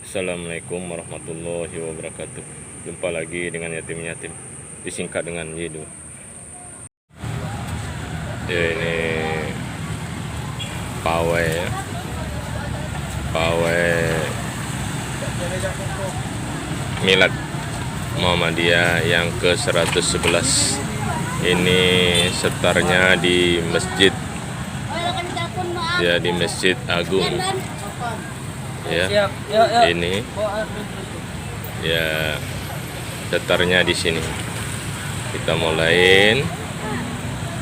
Assalamualaikum warahmatullahi wabarakatuh. Jumpa lagi dengan yatim-yatim, disingkat dengan Yedo. Ya, ini pawai ya. Pawai Milad Muhammadiyah yang ke-111. Ini setarnya di masjid, ya, di Masjid Agung ya. Ini ya setarnya di sini. Kita mulain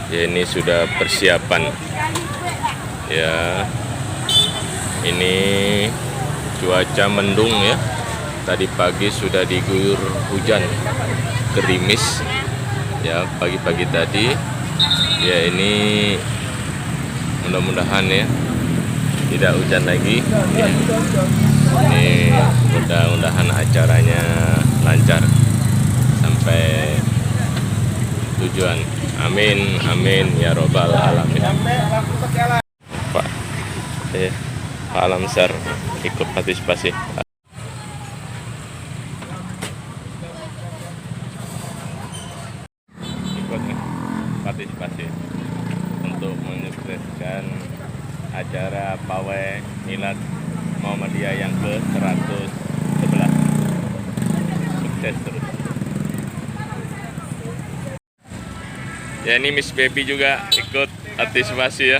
ya. Ini sudah persiapan ya. Ini cuaca mendung ya. Tadi pagi sudah diguyur hujan gerimis ya, pagi-pagi tadi ya. Ini mudah-mudahan ya tidak hujan lagi ya. Ini mudah-mudahan acaranya lancar sampai tujuan. Amin amin ya robbal alamin. Pak Pak Alamsar ikut partisipasi. Partisipasi untuk menyukseskan acara pawai Milad Muhammadiyah yang ke-111. Sukses terus. Ya, ini Miss Baby juga ikut partisipasi ya.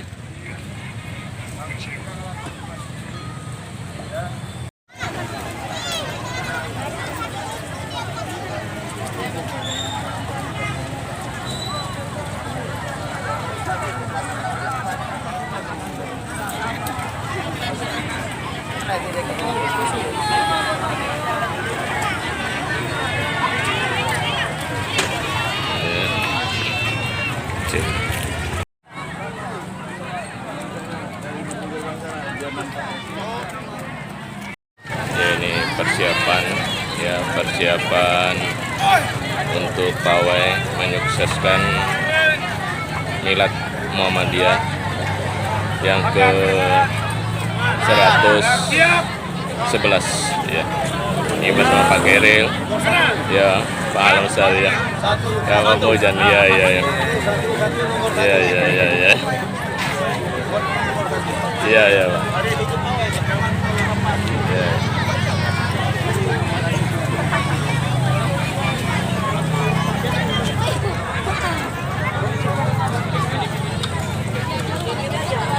Ya, ini persiapan untuk pawai menyukseskan Milad Muhammadiyah yang ke-111 ya. Ini bersama Pak Keril ya, Pak Alamsar ya, Pak Bojan ya ya Pak ya.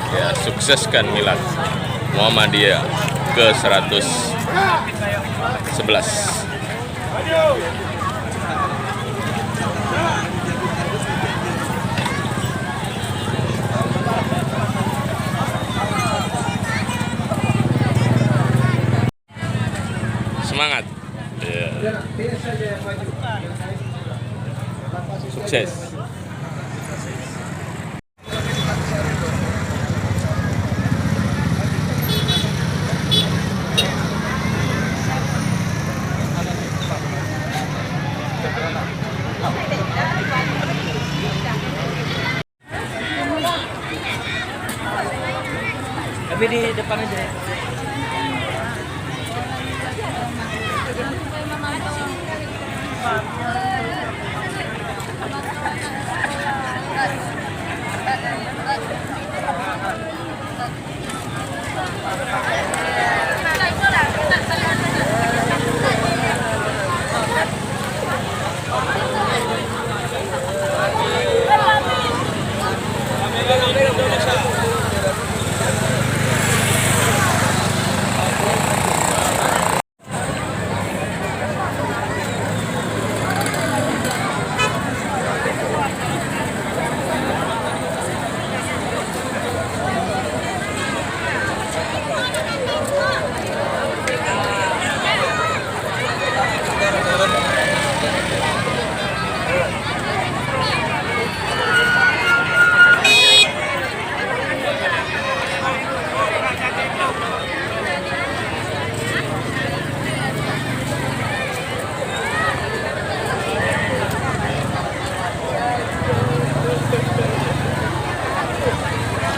Ya, sukseskan Milad Muhammadiyah ke-111. Semangat ya. Sukses. Tapi di depan aja.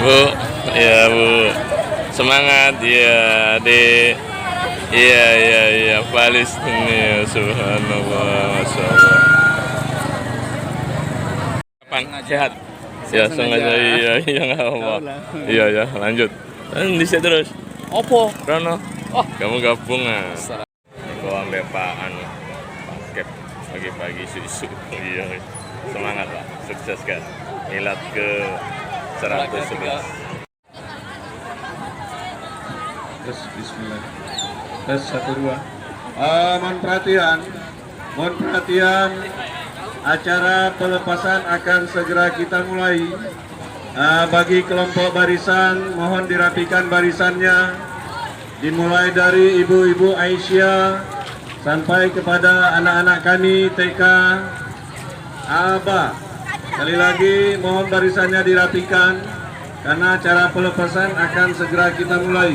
Bu, ya Bu, semangat ya Dek. Iya, Palestina, subhanallah, masya Allah. Kapan? Sehat? Ya, sengaja, iya, nggak apa-apa. Iya, lanjut. Bisa terus. Opo. Rono, Oh. kamu gabung ah. Gua ambil paket pagi-pagi susu. Iya, semangat lah, sukses kan. Milad ke 111. Tes bismillah. Tes 1 2. Mohon perhatian. Acara pelepasan akan segera kita mulai. Bagi kelompok barisan, mohon dirapikan barisannya. Dimulai dari ibu-ibu Aisyah sampai kepada anak-anak kami TK Aba. Sekali lagi mohon barisannya dirapikan karena acara pelepasan akan segera kita mulai.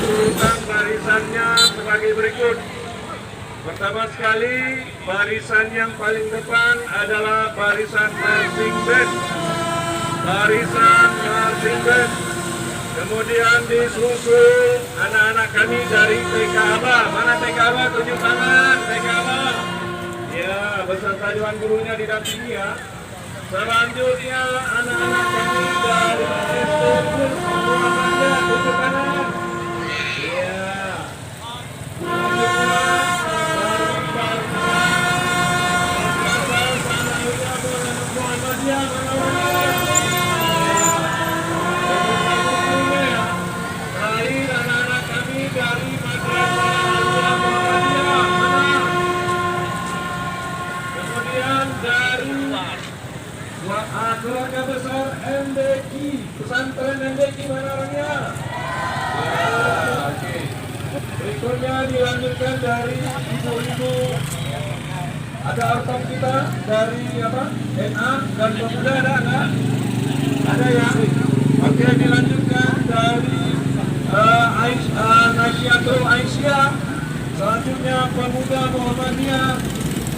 Urutan barisannya sebagai berikut. Pertama sekali, barisan yang paling depan adalah barisan marching band. Kemudian disusul anak-anak kami dari TK Aba. Mana TK Aba? Tunjuk tangan. TK Aba. Ya, beserta Dewan Gurunya didampingi ya. Selanjutnya anak-anak kami dari Institut Muhammadiyah. Tunjuk tangan. Ya. Keluarga besar MDQ, pesantren MDQ mana orangnya? Berikutnya dilanjutkan dari ibu-ibu. Ada ortom kita dari apa? NA dan pemuda ada nggak? Ada ya? Oke, dilanjutkan dari Nasyatul Aisyah. Selanjutnya pemuda Muhammadiyah.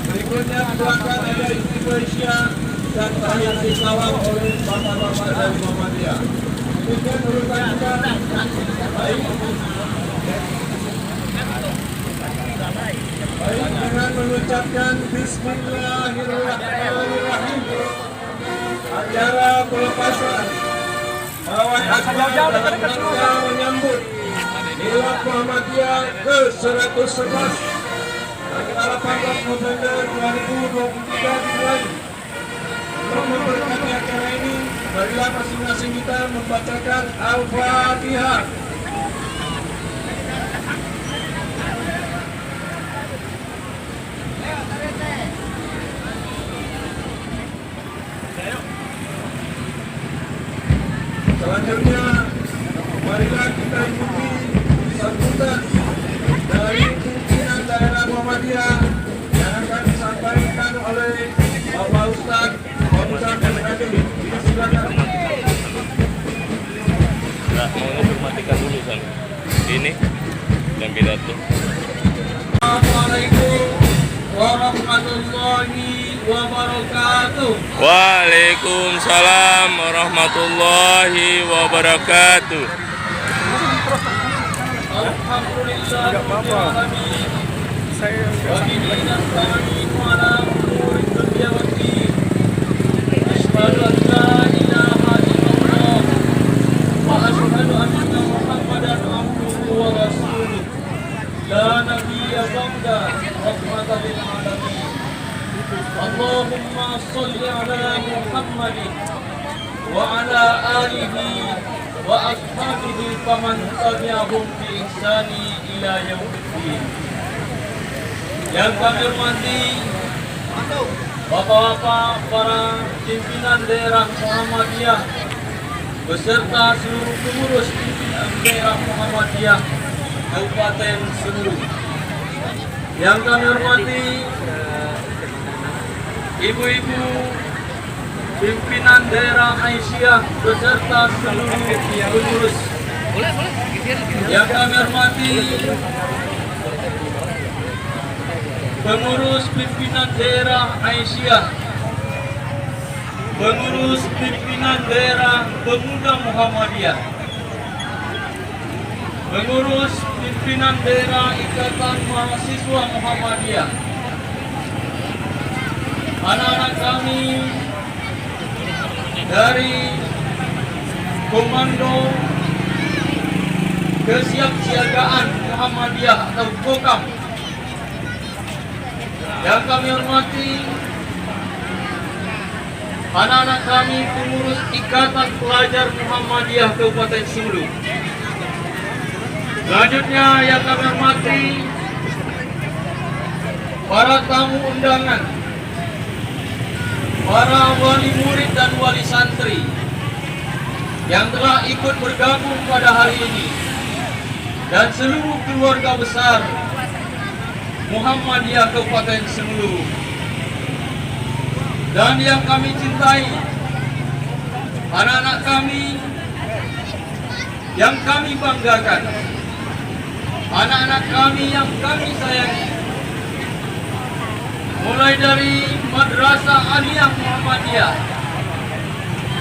Berikutnya belakang ada ibu Aisyah. Dan terakhir dikawal oleh bapak-bapak dari Muhammadiyah. Demikian urutan kita. Baik. Baik, dengan mengucapkan Bismillahirrahmanirrahim. Acara pelepasan Pawai Akbar dalam rangka menyambut Milad Muhammadiyah ke-111 tanggal 18 November 2023 dimulai. Untuk memberkati acara ini, marilah masing-masing kita membacakan Al-Fatihah. Selanjutnya, marilah kita ikuti sambutan dari pimpinan daerah Muhammadiyah yang akan disampaikan oleh Bapak Ustaz Mau ngehormatikan dulu kan ini dan pidato. Assalamualaikum warahmatullahi wabarakatuh. Waalaikumsalam warahmatullahi wabarakatuh. Alhamdulillah. Saya أشهد أن لا إله إلا الله وأشهد أن محمدا عبده ورسوله لا نبي بعده رحمة للعالمين اللهم صل على محمد وعلى آله وأصحابه فمن تبعهم بإحسان إلى يوم الدين. Yang kami hormati Bapak-bapak para pimpinan daerah Muhammadiyah beserta seluruh pengurus pimpinan daerah Muhammadiyah Kabupaten Senulu. Yang kami hormati ibu-ibu pimpinan daerah Aisyah beserta seluruh pengurus yang kami hormati, pengurus pimpinan daerah Aisyah, pengurus pimpinan daerah Pemuda Muhammadiyah, pengurus pimpinan daerah Ikatan Mahasiswa Muhammadiyah, anak-anak kami dari Komando Kesiapsiagaan Muhammadiyah atau KOKAM yang kami hormati, anak-anak kami pengurus Ikatan Pelajar Muhammadiyah Kabupaten Sulu. Selanjutnya yang kami hormati para tamu undangan, para wali murid dan wali santri yang telah ikut bergabung pada hari ini, dan seluruh keluarga besar Muhammadiyah Kabupaten Sulu. Dan yang kami cintai, anak-anak kami yang kami banggakan, anak-anak kami yang kami sayangi, mulai dari Madrasah Aliyah Muhammadiyah,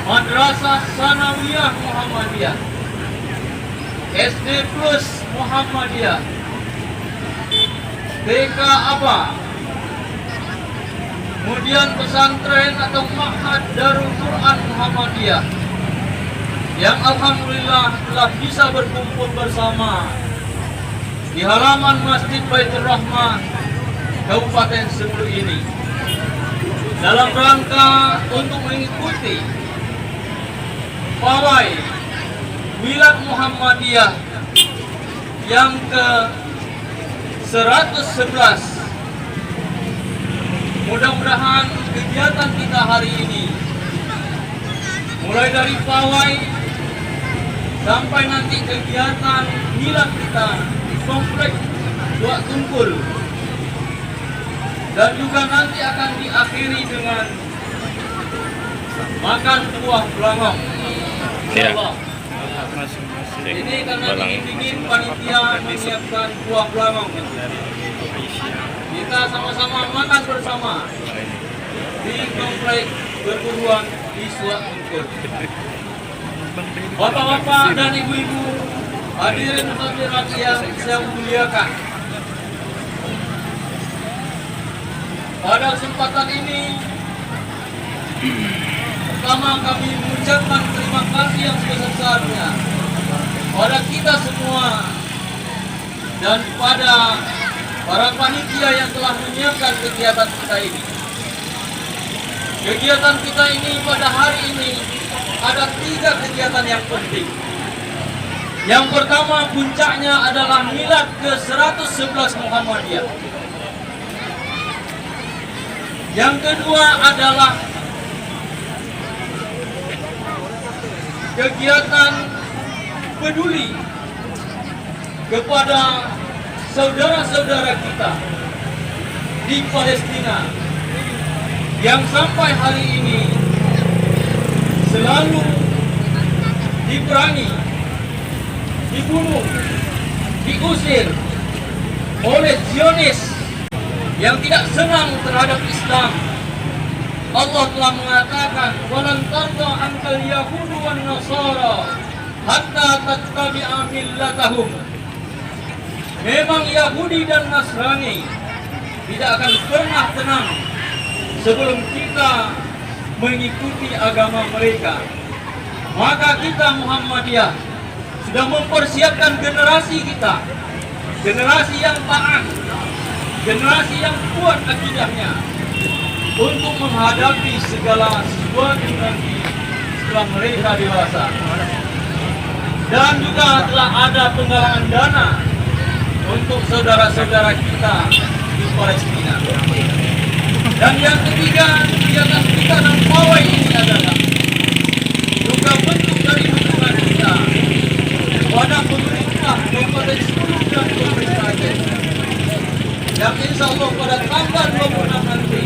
Madrasah Sanawiyah Muhammadiyah, SD Plus Muhammadiyah, TK Aba, kemudian pesantren atau Ma'had Darul Quran Muhammadiyah, yang alhamdulillah telah bisa berkumpul bersama di halaman Masjid Baitur Rahmah Kabupaten Sulu ini dalam rangka untuk mengikuti pawai Milad Muhammadiyah yang ke-111. Mudah-mudahan kegiatan kita hari ini, mulai dari pawai sampai nanti kegiatan milad kita di komplek Dua Tungkul, dan juga nanti akan diakhiri dengan makan buah belangong. Ya. Ini karena dingin panitia menyiapkan buah belangong. Kita sama-sama makan bersama di komplek perguruan di Dua Tungkul. Bapak-bapak dan ibu-ibu, hadirin hadirat yang saya muliakan, pada kesempatan ini pertama kami mengucapkan terima kasih yang sebesar-besarnya pada kita semua dan pada para panitia yang telah menyiapkan kegiatan kita ini. Kegiatan kita ini pada hari ini ada 3 kegiatan yang penting. Yang pertama, puncaknya adalah milad ke-111 Muhammadiyah. Yang kedua adalah kegiatan peduli kepada saudara-saudara kita di Palestina yang sampai hari ini selalu diperangi, dibunuh, diusir oleh Zionis yang tidak senang terhadap Islam. Allah telah mengatakan, "Walan tarda ankal yahudu wan nasara hatta tattabi'a millatahum." Memang Yahudi dan Nasrani tidak akan pernah tenang sebelum kita mengikuti agama mereka. Maka kita Muhammadiyah sudah mempersiapkan generasi kita, generasi yang taat, generasi yang kuat akidahnya untuk menghadapi segala sesuatu nanti setelah mereka dewasa. Dan juga telah ada penggalangan dana untuk saudara-saudara kita di Palestina. Dan yang ketiga, kegiatan kita dan pawai ini adalah juga bentuk dari dukungan kita kepada pemerintah Kabupaten Sulu dan pemerintah Aceh, yang insya Allah pada tanggal 26 nanti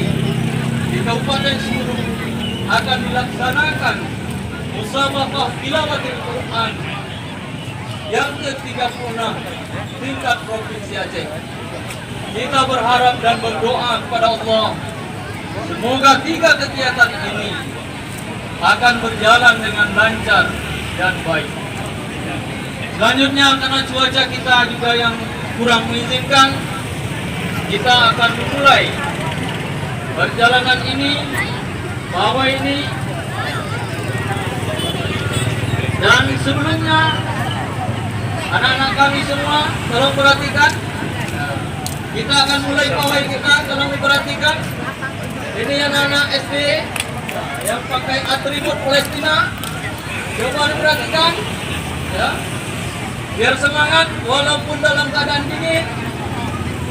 di Kabupaten Sulu akan dilaksanakan musabaqah tilawatil Quran yang ke-36 tingkat Provinsi Aceh. Kita berharap dan berdoa kepada Allah semoga 3 kegiatan ini akan berjalan dengan lancar dan baik. Selanjutnya, karena cuaca kita juga yang kurang mengizinkan, kita akan memulai perjalanan ini, pawai ini. Dan sebelumnya, anak-anak kami semua, tolong perhatikan. Kita akan mulai pawai kita, tolong diperhatikan. Ini anak-anak SD yang pakai atribut Palestina. Coba diperhatikan, ya. Biar semangat walaupun dalam keadaan dingin.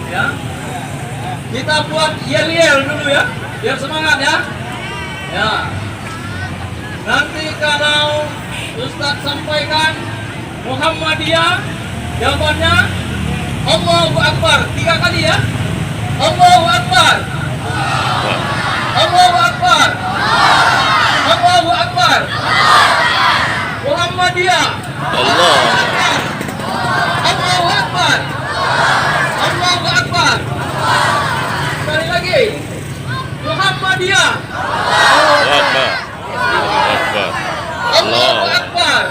Ya. Kita buat yel-yel dulu ya, biar semangat ya. Ya. Nanti kalau Ustadz sampaikan Muhammadiyah, jawabannya Allahu Akbar 3 kali ya. Allahu Akbar. Allahu Akbar. Allahu Akbar. Muhammadiyah. Allah. Allahu Akbar. Allahu Akbar. Sekali lagi. Muhammadiyah. Allahu Akbar. Allahu Akbar. Allahu Akbar.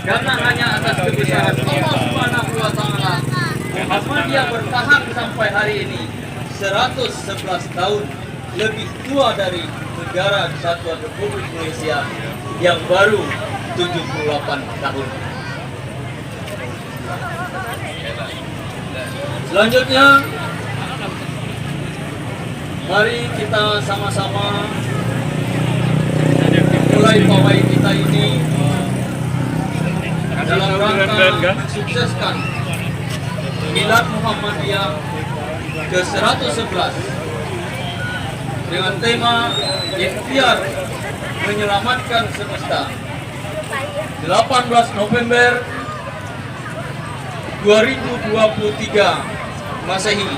Karena hanya atas kebesaran Allah Subhanahu wa taala, Muhammadiyah bertahan sampai hari ini 111 tahun, lebih tua dari negara Kesatuan Republik Indonesia yang baru 78 tahun. Selanjutnya, mari kita sama-sama mulai pawai kita ini dalam rangka mensukseskan Milad Muhammadiyah ke-111 dengan tema Ikhtiar Menyelamatkan Semesta. 18 November 2023 Masehi.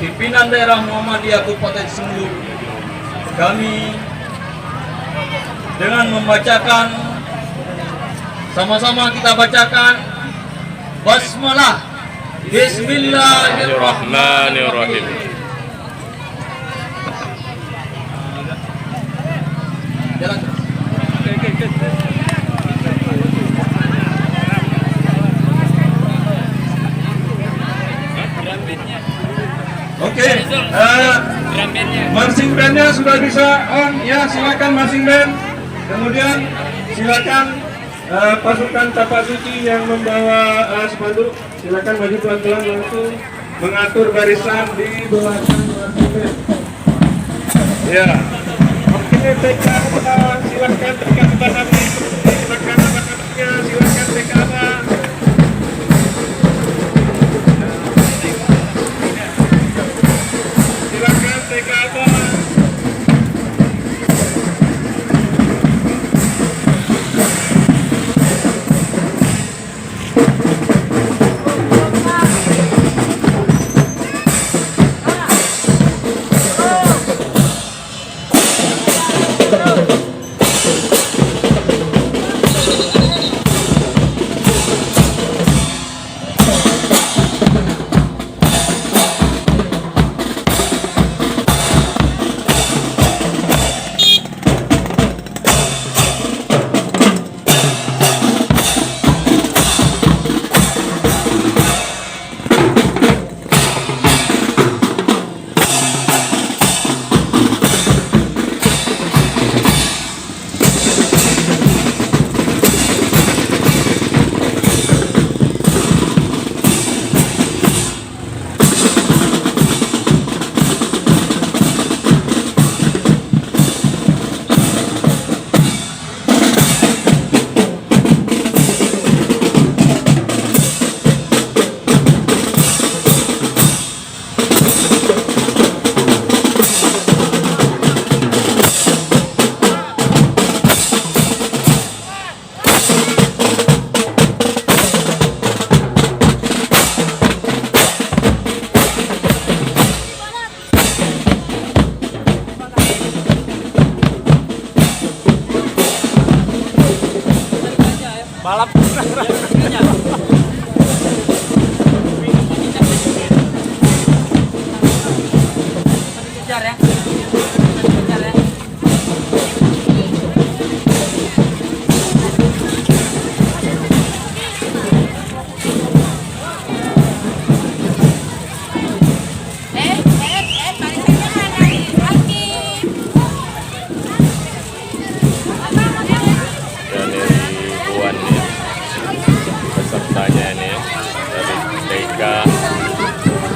Pimpinan Daerah Muhammadiyah Kabupaten Sulu, kami dengan membacakan, sama-sama kita bacakan basmalah. Bismillahirrahmanirrahim. Jalan terus. Oke, marching bandnya sudah bisa on ya, silakan marching band. Kemudian silakan pasukan Tapak Suci yang membawa spanduk, silakan maju pelan-pelan langsung mengatur barisan di belakang marching band. Ya, oke, TK silakan TK bahannya, silakan bahannya, silakan TK. kakak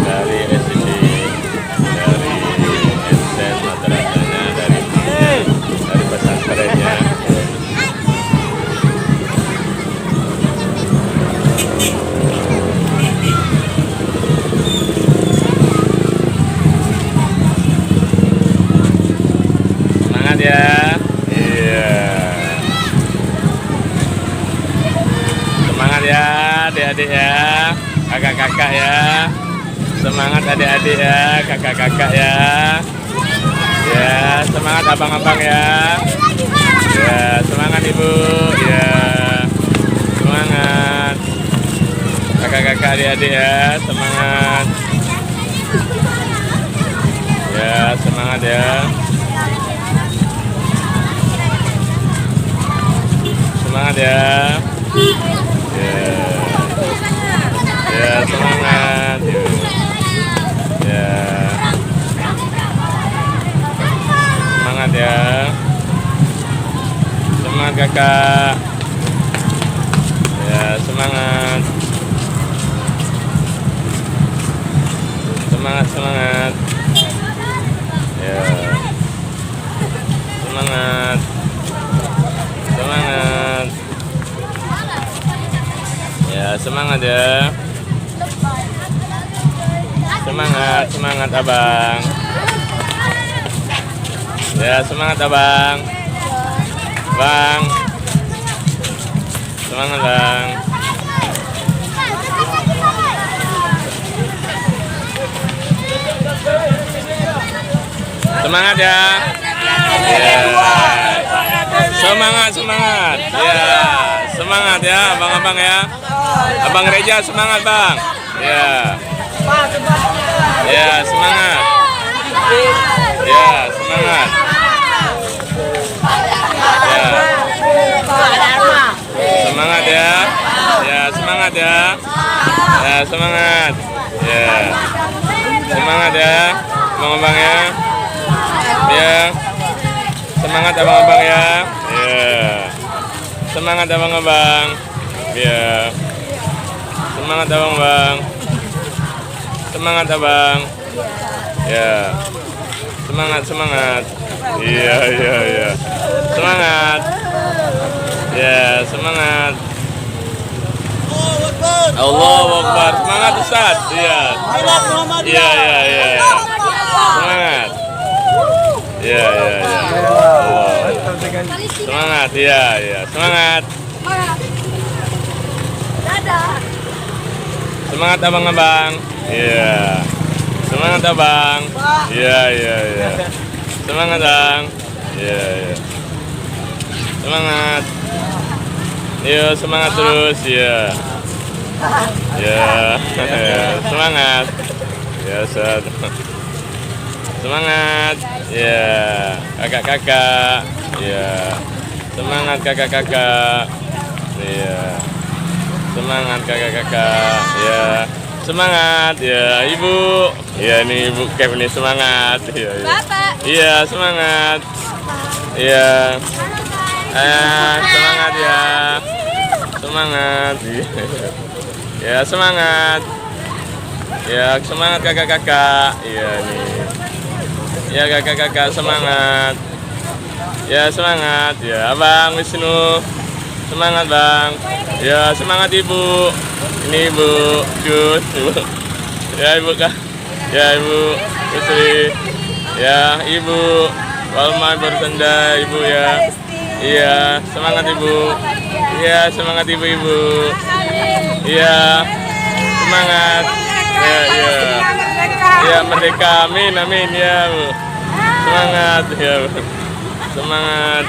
dari SID, dari Ensen madrasahnya, dari pesantrennya. Semangat ya. Iya. Semangat ya adik-adik ya, kakak-kakak ya. Semangat adik-adik ya, kakak-kakak ya. Ya, semangat abang-abang ya. Ya, semangat ibu. Ya, semangat kakak-kakak adik-adik ya, semangat. Ya, semangat ya. Semangat ya. Ya, semangat. Ya. Semangat ya. Semangat kakak. Ya, semangat. Semangat. Ya. Semangat. Ya, semangat ya. Semangat abang. Ya, semangat abang. Bang. Semangat bang. Semangat ya. Ya. Semangat. Ya, semangat ya, abang-abang ya. Abang Reja semangat bang. Ya. Ya, semangat. Ya, semangat. Ya. Semangat ya. Ya, semangat ya. Ya, semangat. Ya. Semangat ya, abang-abang ya. Ya. Semangat abang-abang ya. Ya. Semangat abang-abang. Ya. Semangat abang-abang. Semangat abang. Ya. Semangat. Iya. Semangat. Ya, semangat. Allahu Akbar. Semangat Ustaz. Iya. Iya. Semangat. Iya. Semangat. Iya. Semangat. Semangat abang-abang. Iya. Semangat abang. Iya. Semangat bang. Iya. Semangat. Iya, semangat terus ya. Ya. Semangat. Ya, Ustaz. Semangat. Ya, kakak-kakak. Ya. Semangat kakak-kakak. Ya. Semangat kakak-kakak. Ya. Semangat ya, Ibu. Ya, nih Ibu Kev ini semangat. Iya. Iya, semangat. Iya. Semangat ya. Semangat. Ya, semangat. Ya, semangat kakak-kakak. Iya nih. Ya, kakak-kakak semangat. Ya, semangat. Ya, Abang Wisnu. Semangat, Bang. Ya, semangat Ibu. Ini Ibu Jus. Ya, Ibu Kak. Ya, Ibu Putri. Ya, Ibu Walma bersenda, Ibu ya. Iya, semangat Ibu. Iya, semangat Ibu. Iya, semangat. Ya. Ya, merdeka. Amin ya, Bu. Semangat ya, Bu. Semangat.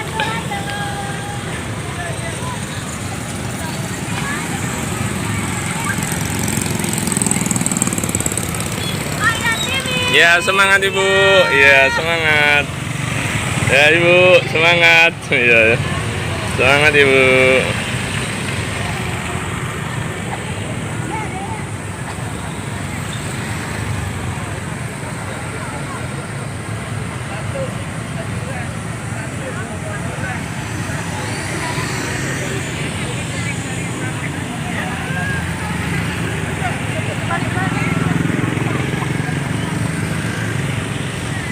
Ya, semangat Ibu. Ya, semangat. Ya, Ibu, semangat. Ya. Semangat Ibu.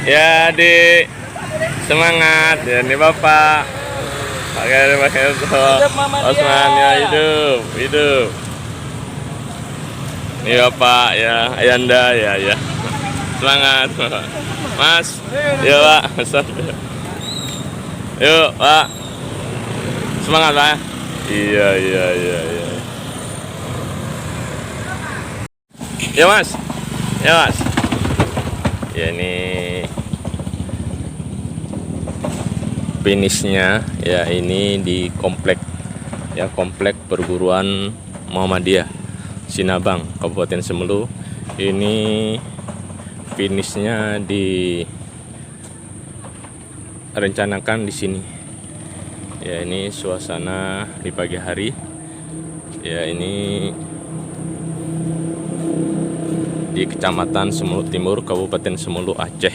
Ya, Dik. Semangat. Ya, ini Bapak. Pakai Osman ya, hidup, hidup. Ini Bapak ya, Ayanda ya, ya. Semangat, Mas. Yuk, Pak. Yuk, Pak. Semangat, Pak. Iya. Ya, Mas. Ya, ini finishnya ya, ini di komplek perguruan Muhammadiyah Sinabang Kabupaten Semelu. Ini finishnya direncanakan di sini ya. Ini suasana di pagi hari ya, ini di Kecamatan Semelu Timur, Kabupaten Semelu, Aceh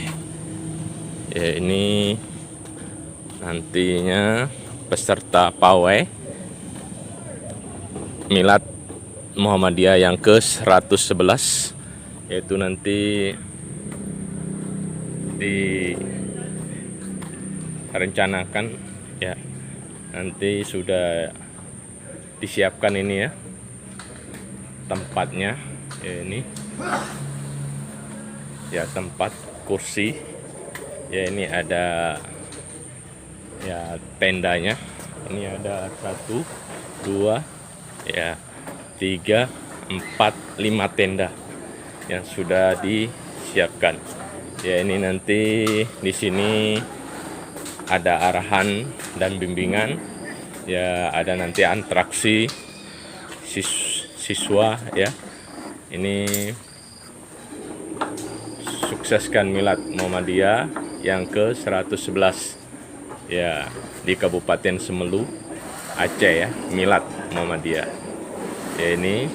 ya. Ini nantinya peserta pawai Milad Muhammadiyah yang ke-111, yaitu nanti direncanakan ya, nanti sudah disiapkan ini ya tempatnya ya. Ini ya tempat kursi ya, ini ada ya tendanya. Ini ada 1, 2 ya, 3, 4, 5 tenda yang sudah disiapkan ya. Ini nanti di sini ada arahan dan bimbingan ya, ada nanti atraksi siswa ya. Ini sukseskan Milad Muhammadiyah yang ke-111 ya di Kabupaten Semelu, Aceh ya, Milad Muhammadiyah ya. Ini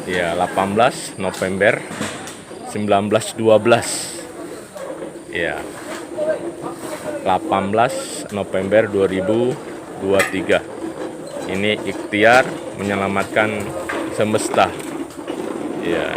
ya 18 November 1912 ya, 18 November 2023. Ini ikhtiar menyelamatkan semesta ya.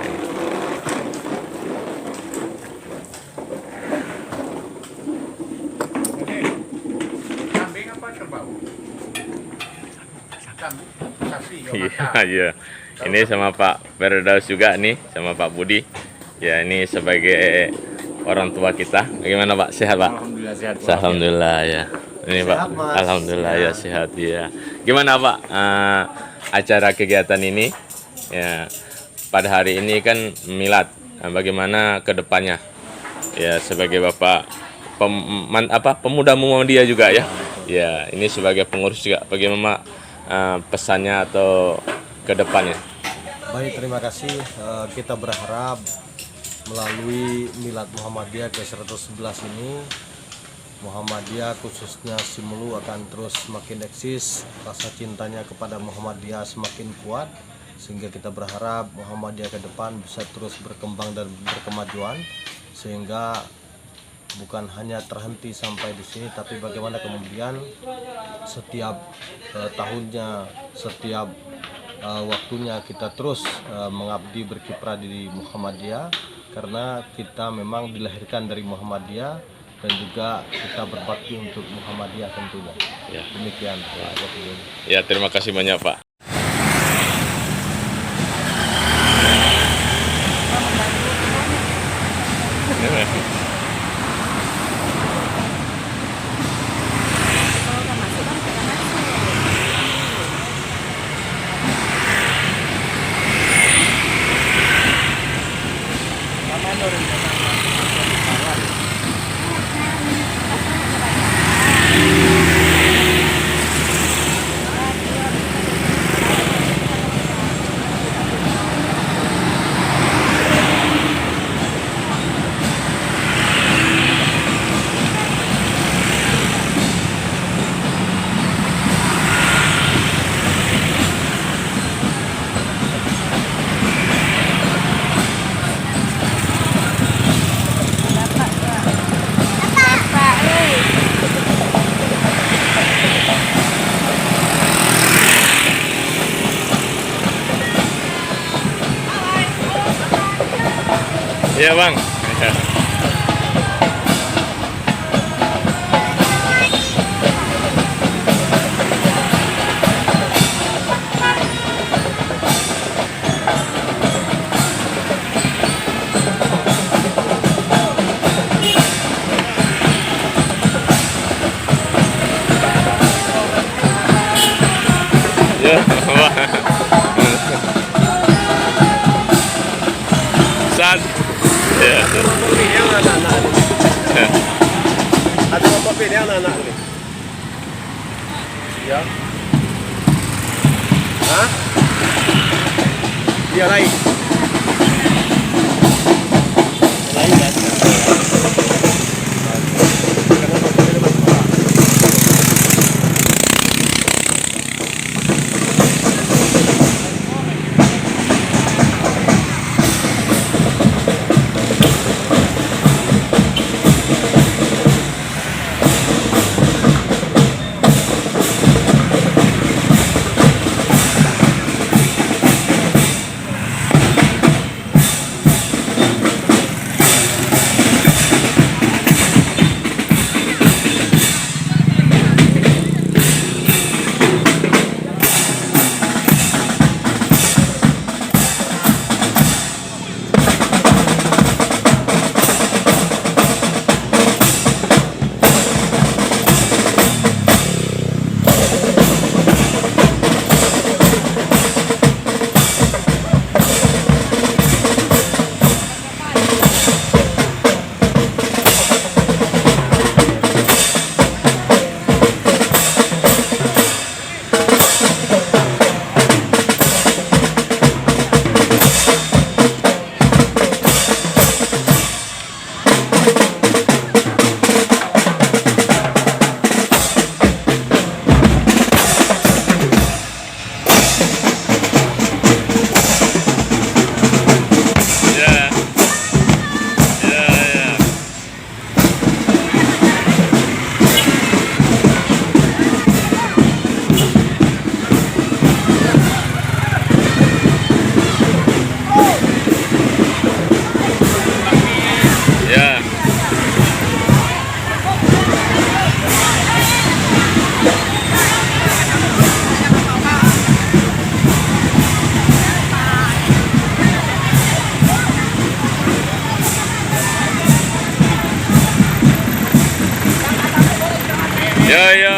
Iya. Ini sama Pak Firdaus juga nih, sama Pak Budi. Ya, ini sebagai orang tua kita. Bagaimana Pak? Sehat Pak? Alhamdulillah sehat. Alhamdulillah ya. Ini Pak. Sehat, Mas. Alhamdulillah ya, sehat ya. Gimana Pak acara kegiatan ini? Ya, pada hari ini kan Milad. Bagaimana ke depannya? Ya, sebagai Bapak pemuda Muhammadiyah juga ya. Ya, ini sebagai pengurus juga. Bagaimana pesannya atau ke depannya? Baik, terima kasih. Kita berharap melalui Milad Muhammadiyah ke-111 ini, Muhammadiyah khususnya Semelu akan terus semakin eksis, rasa cintanya kepada Muhammadiyah semakin kuat, sehingga kita berharap Muhammadiyah ke depan bisa terus berkembang dan berkemajuan, sehingga bukan hanya terhenti sampai di sini, tapi bagaimana kemudian setiap tahunnya, setiap waktunya kita terus mengabdi berkiprah di Muhammadiyah, karena kita memang dilahirkan dari Muhammadiyah dan juga kita berbakti untuk Muhammadiyah tentunya. Ya. Demikian. Ya, terima kasih banyak Pak. Iya Bang. Ya. kelompok ini yang anak-anak ini. Ada kelompok ini yang anak-anak ini. Ya. Hah? Dia lain. Lain kan? Yo.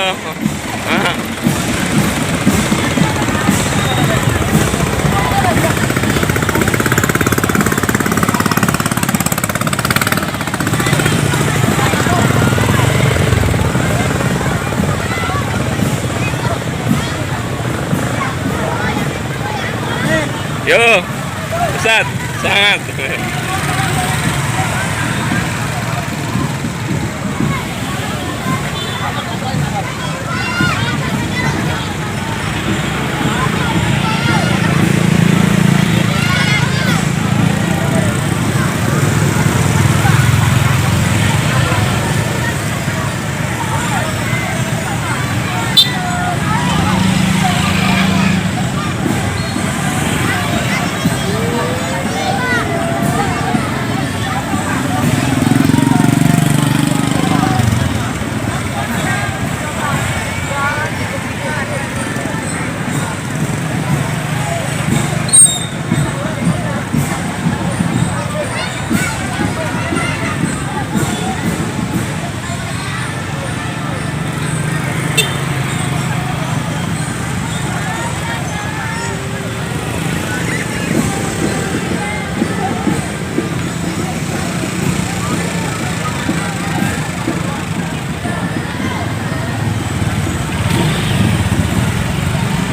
Yo, Ustaz, sangat.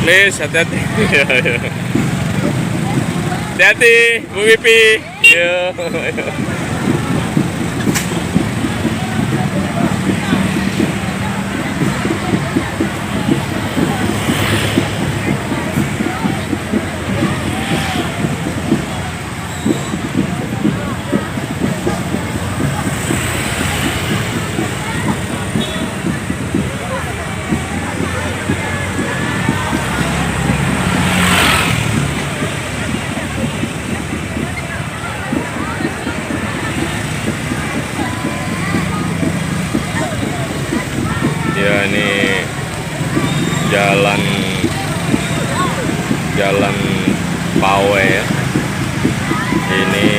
Please, hati-hati. Hati-hati, Bu Pipi. Yo. Ya, ini jalan Pawe ya. Ini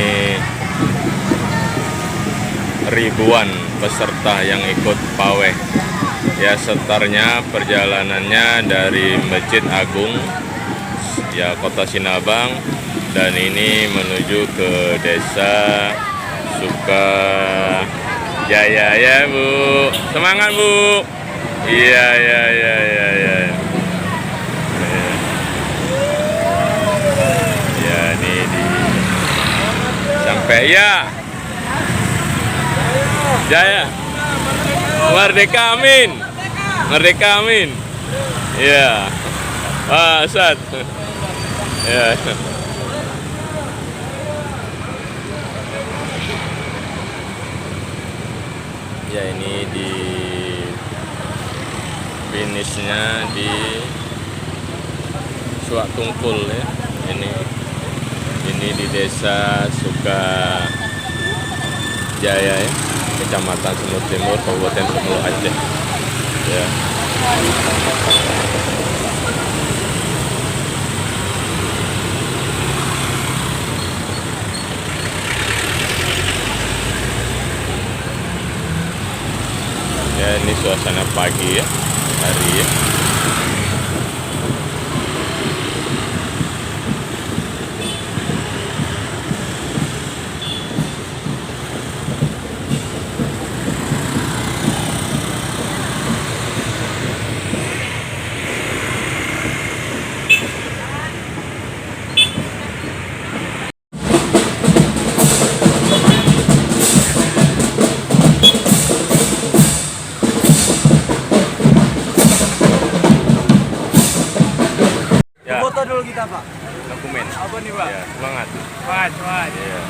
ribuan peserta yang ikut Pawe. Ya, setarnya perjalanannya dari Masjid Agung ya Kota Sinabang, dan ini menuju ke Desa suka. Jaya ya Bu, semangat Bu. Iya iya iya iya iya. Ya ini di sampai ya. Jaya. Merdeka amin. Merdeka amin. Iya. Ah, Ustaz. Ya. Ya ini di finishnya di Suak Tungkul ya. Ini di Desa Sukajaya ya, Kecamatan Sumur Timur, Kabupaten Sumur Aceh. Ya. Ya ini suasana pagi ya, hari ya. Ya, Foto dulu kita Pak. dokumen. Apa nih Pak? Ya, semangat. Semangat, semangat. Ya.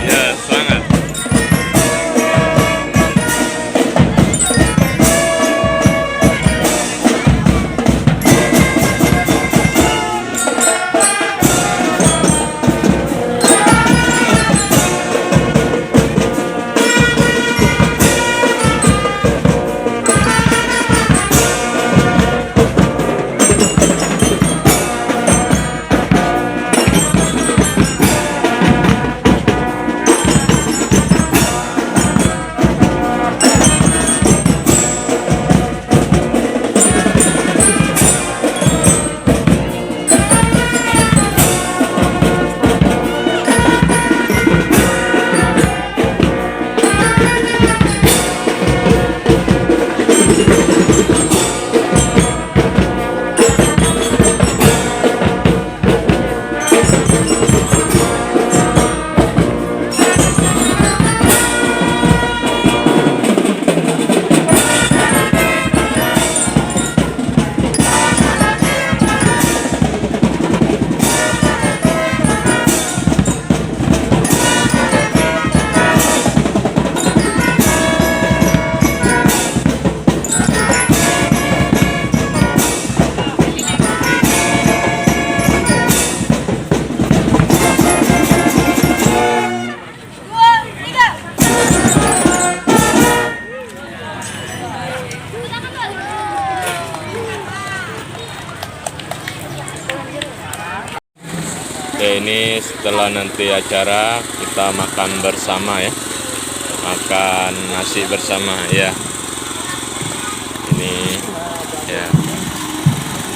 Ya, semangat. Oke, ini setelah nanti acara kita makan bersama ya, makan nasi bersama ya. Ini ya,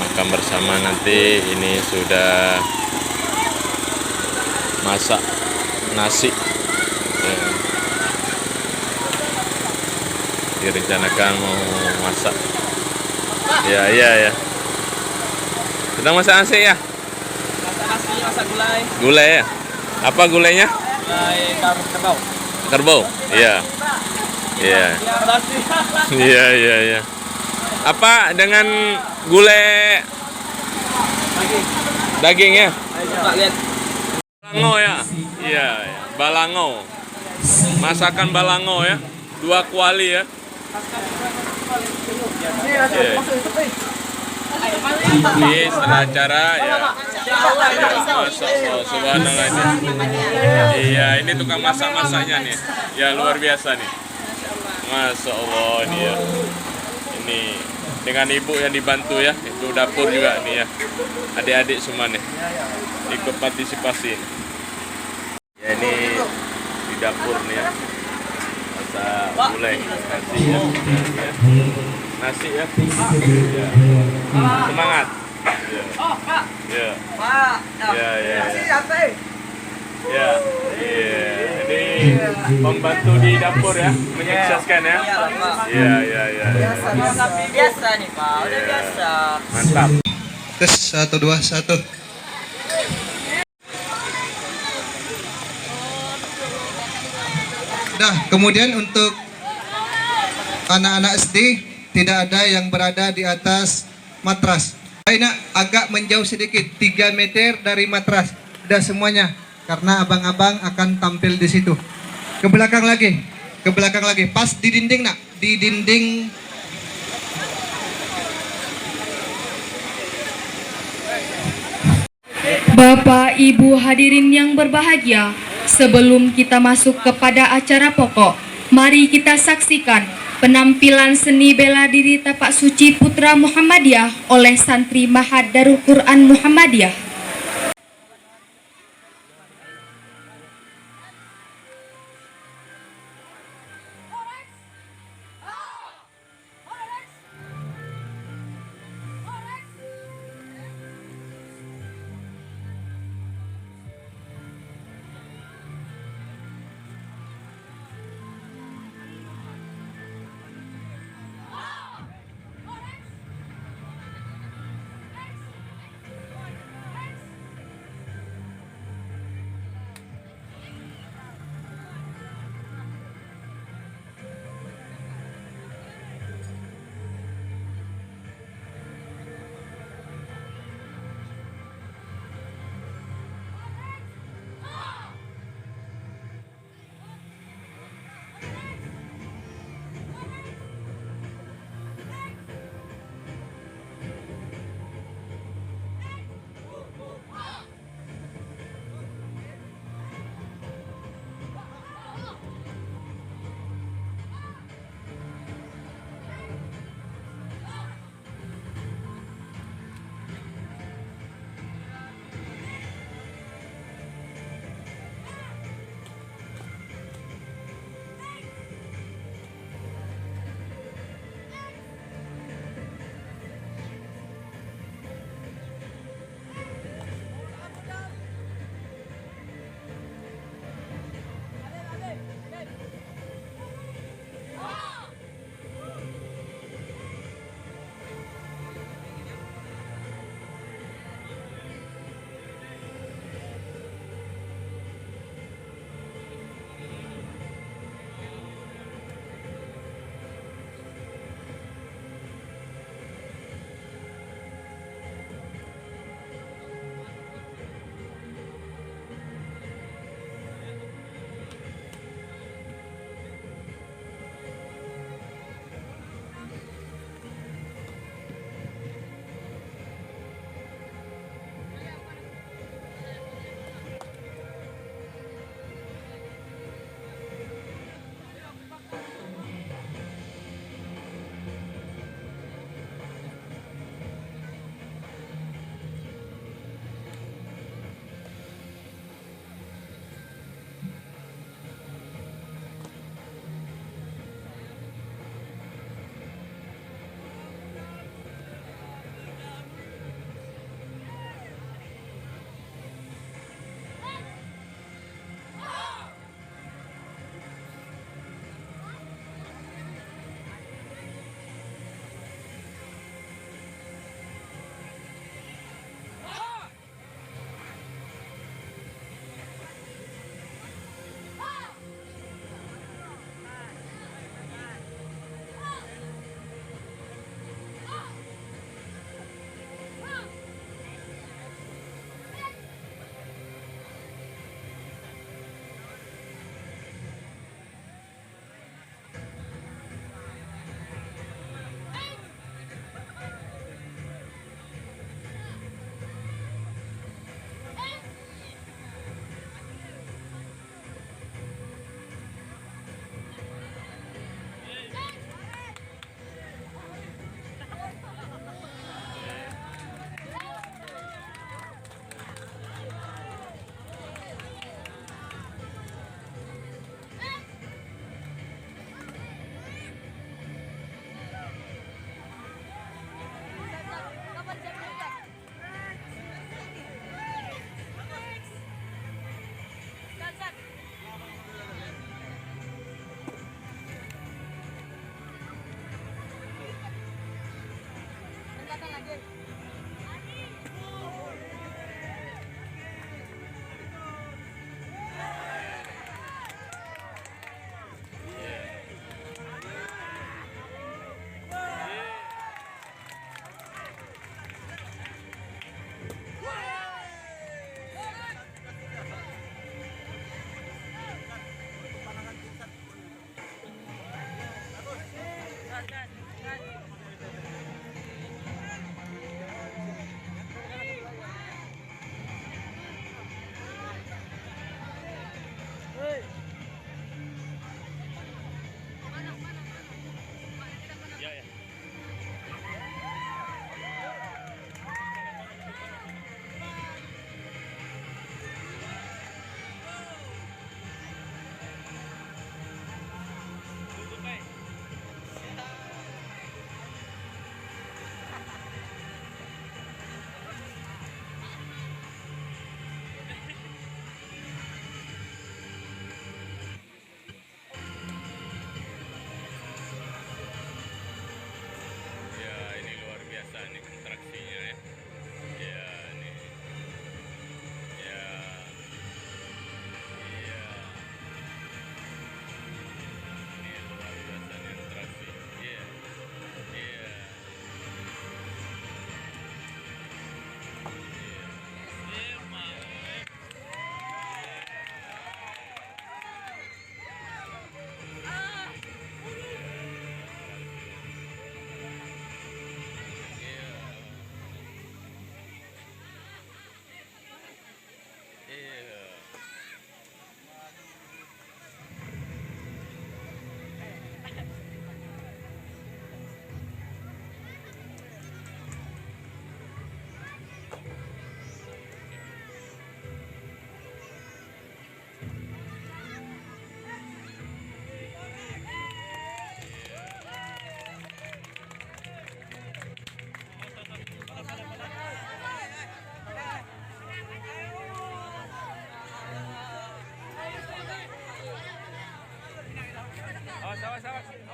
makan bersama nanti. Ini sudah masak nasi ya. Direncanakan mau masak ya. Kita masak nasi ya. Masak gulai. Gulai ya? Apa gulainya? Gulai kerbau. Kerbau? Iya. Iya. Iya. Apa dengan gulai dagingnya? Coba lihat. Balango ya? Iya. Balango. Masakan balango ya? 2 kuali ya? Iya. Ini setelah acara ya. Masya Allah, subhanallah ini. Iya, ini tukang masak-masaknya nih. Ya luar biasa nih. Masya Allah nih ya. Ini dengan ibu yang dibantu ya. Itu dapur juga nih ya. Adik-adik semua nih ikut partisipasi nih. Ya ini di dapur nih ya. Masak gulai nasi ya. Nasi ya. Semangat. Ya. Ya. Ya. Ya. Ini pembantu di dapur ya, menyukseskan ya. Ya. Biasa nih Pak, udah biasa. Mantap. Tes 1 2 1. Nah, kemudian untuk anak-anak SD tidak ada yang berada di atas matras. Aina agak menjauh sedikit, 3 meter dari matras. Udah semuanya, karena abang-abang akan tampil di situ. Ke belakang lagi, pas di dinding nak, di dinding. Bapak Ibu hadirin yang berbahagia, sebelum kita masuk kepada acara pokok, mari kita saksikan penampilan seni bela diri Tapak Suci Putra Muhammadiyah oleh santri Mahad Darul Quran Muhammadiyah.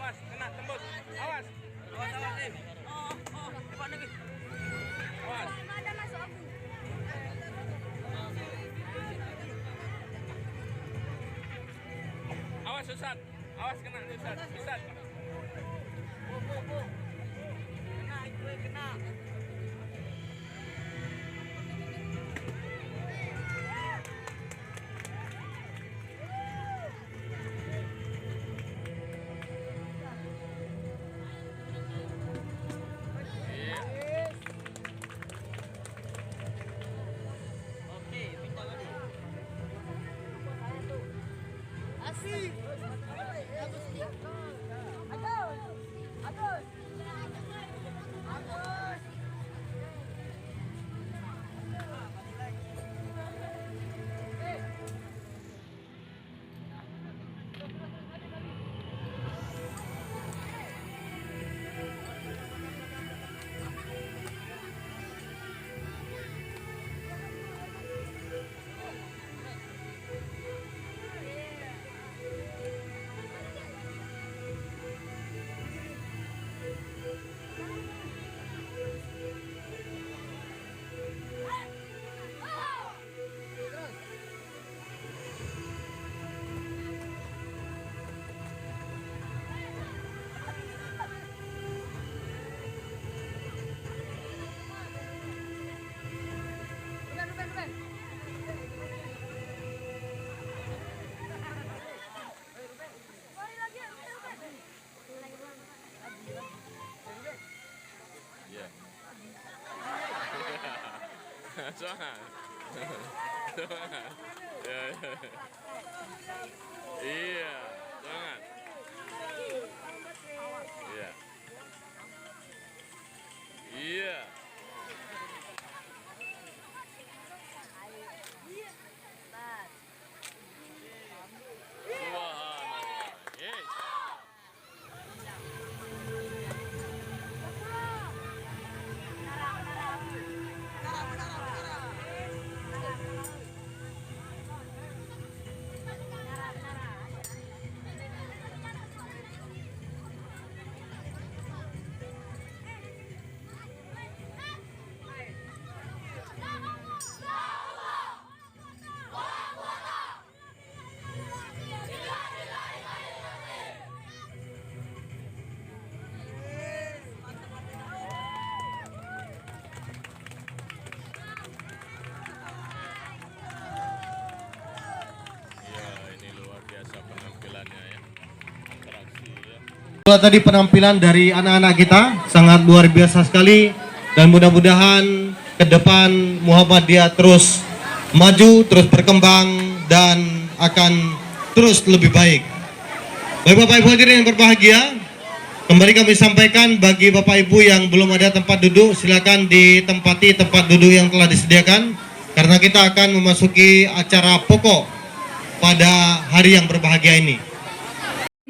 awas, kena tembus. Awas. Awas, awas, Im. Cepat lagi. Awas. Awas, Ustaz. Awas kena, Ustaz. Ustaz. Kena, itu kena. Semangat. Semangat. Ya, ya. Iya, semangat. Iya. Iya. Subhanallah. Yes. Itulah tadi penampilan dari anak-anak kita, sangat luar biasa sekali, dan mudah-mudahan ke depan Muhammadiyah terus maju, terus berkembang, dan akan terus lebih baik. Baik Bapak Ibu hadirin yang berbahagia, kembali kami sampaikan bagi Bapak Ibu yang belum ada tempat duduk, silakan ditempati tempat duduk yang telah disediakan, karena kita akan memasuki acara pokok pada hari yang berbahagia ini.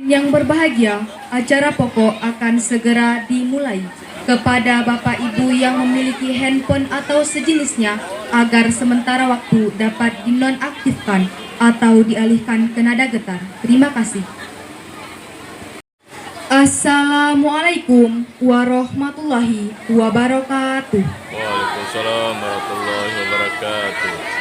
Yang berbahagia, acara pokok akan segera dimulai. Kepada Bapak Ibu yang memiliki handphone atau sejenisnya, agar sementara waktu dapat dinonaktifkan atau dialihkan ke nada getar. Terima kasih. Assalamualaikum warahmatullahi wabarakatuh. Waalaikumsalam warahmatullahi wabarakatuh.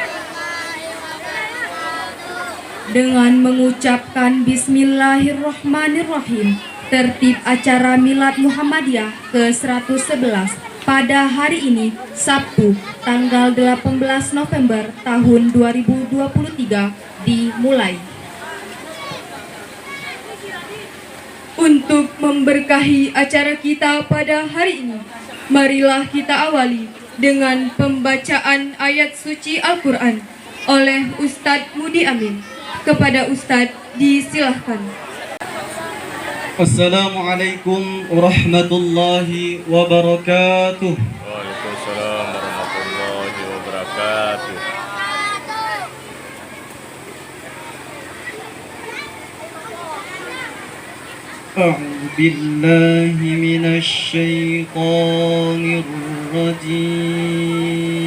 Dengan mengucapkan Bismillahirrahmanirrahim, tertib acara Milad Muhammadiyah ke-111 pada hari ini, Sabtu, tanggal 18 November tahun 2023 dimulai. Untuk memberkahi acara kita pada hari ini, marilah kita awali dengan pembacaan ayat suci Al-Quran oleh Ustadz Mudi Amin. Kepada Ustadz disilahkan. Assalamualaikum warahmatullahi wabarakatuh. Waalaikumsalam warahmatullahi wabarakatuh. A'udzu billahi minasy syaithanir rajim.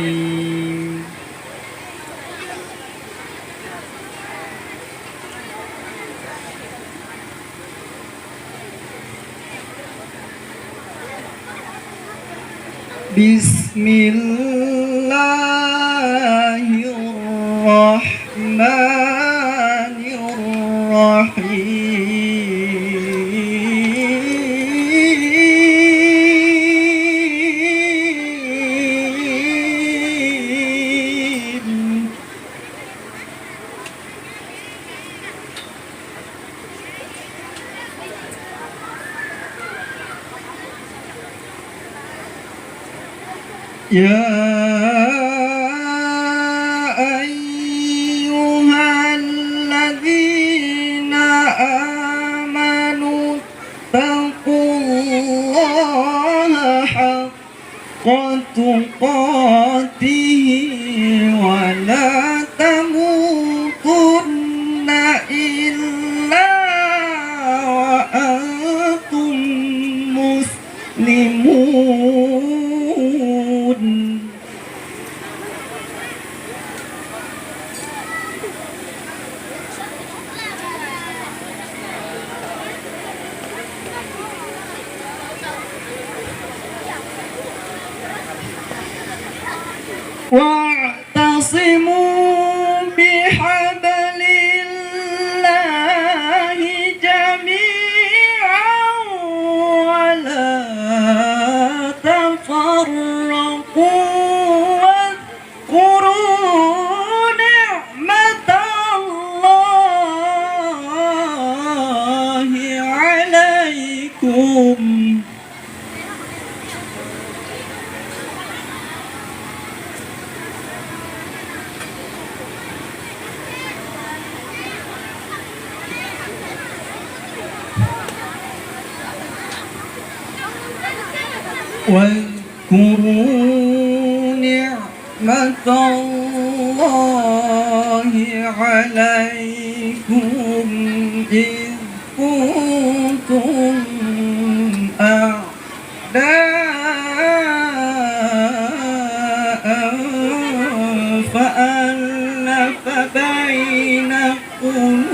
Bismillahirrahmanirrahim. Ya ayyuhalladzina amanu taqullaha haqqa tuqatihi wa la tamutunna illa wa antum muslimun. واعتصموا بحبل الله جميعا ولا تفرقوا واذكروا نعمة الله عليكم واذكروا نعمة الله عليكم إذ كنتم أعداء فألف بين قلوبكم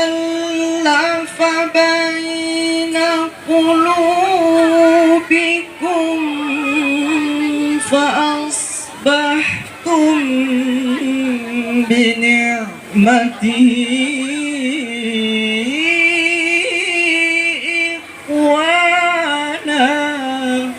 فألف بين قلوبكم فأصبحتم بنعمته إخوانا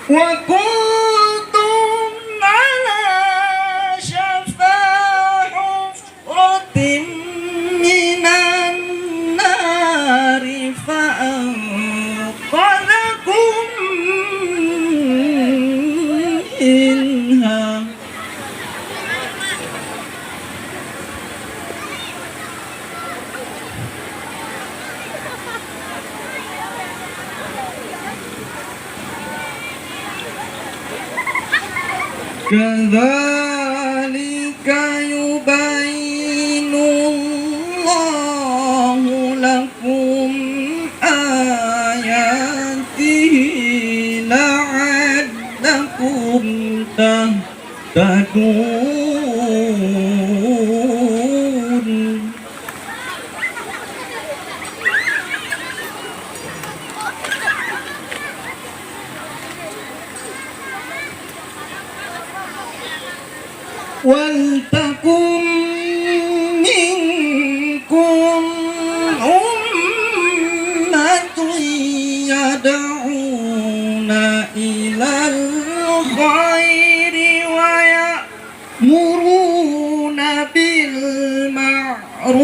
وكنتم على شفا حفرة من النار فأنقذكم منها كذلك يبين الله لكم آياته لعلكم تهتدون ولتكن منكم أمة يدعون إلى الخير ويأمرون بالمعروف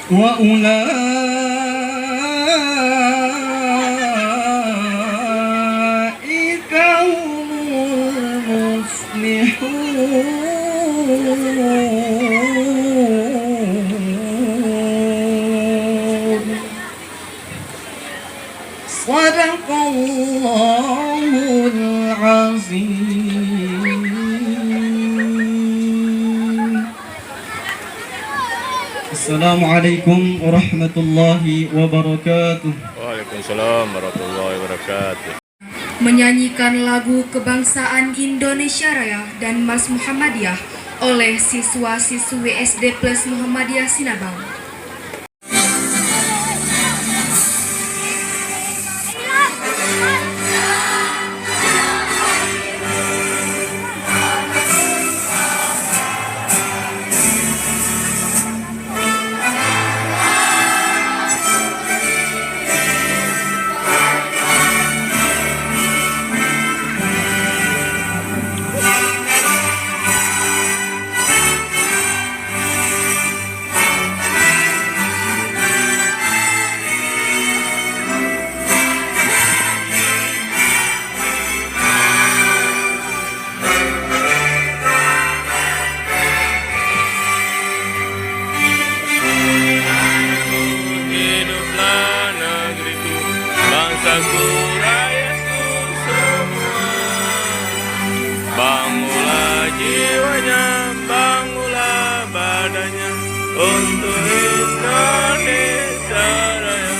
وأولئك هم المفلحون صدق الله العظيم. Assalamualaikum warahmatullahi wabarakatuh. Waalaikumsalam warahmatullahi wabarakatuh. Menyanyikan lagu kebangsaan Indonesia Raya dan Mas Muhammadiyah oleh siswa-siswi SD Plus Muhammadiyah Sinabang. Hiduplah negeriku, bangsaku, rakyatku semua. Bangunlah jiwanya, bangunlah badannya untuk Indonesia Raya.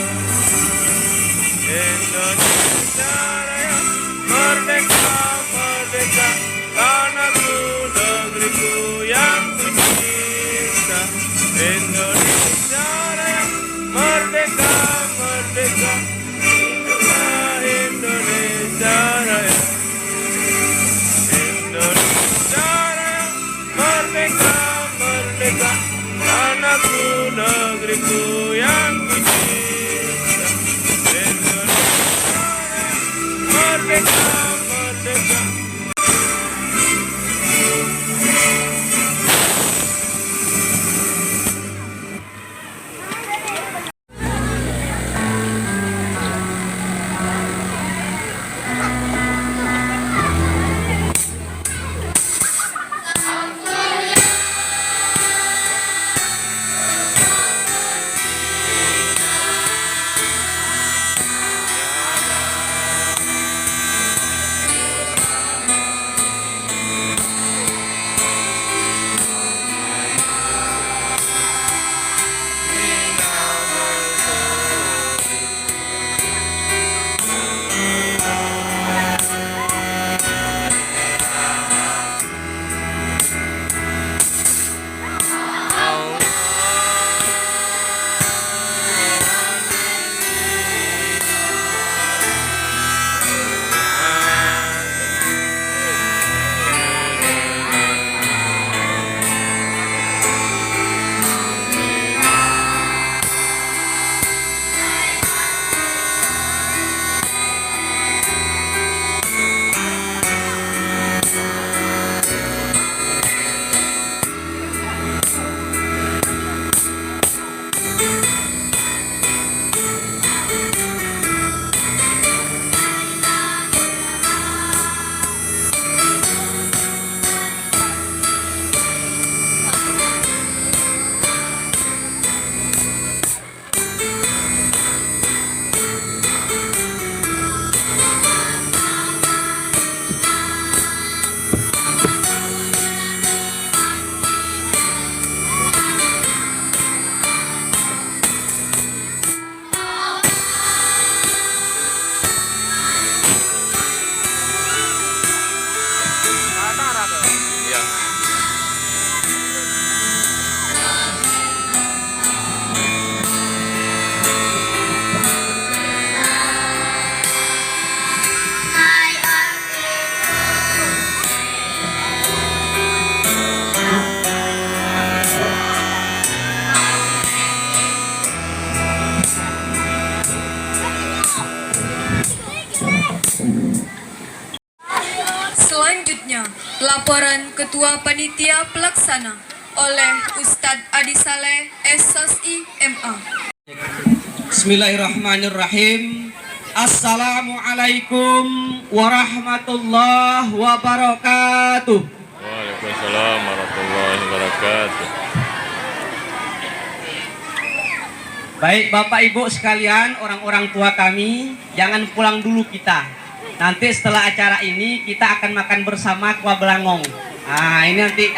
Indonesia Raya, merdeka, merdeka, tanahku, negeriku yang kucinta. Indonesia Raya, merdeka, merdeka, hiduplah Indonesia Raya. Indonesia Raya, merdeka, merdeka, tanahku, negeriku yang kucinta. Indonesia Raya, merdeka, merdeka. Selanjutnya, laporan Ketua Panitia Pelaksana oleh Ustadz Adi Saleh, SSI MA. Bismillahirrahmanirrahim. Assalamualaikum warahmatullahi wabarakatuh. Waalaikumsalam warahmatullahi wabarakatuh. Baik Bapak Ibu sekalian, orang-orang tua kami, jangan pulang dulu kita. Nanti setelah acara ini kita akan makan bersama kuah belangong. Nah, ini nanti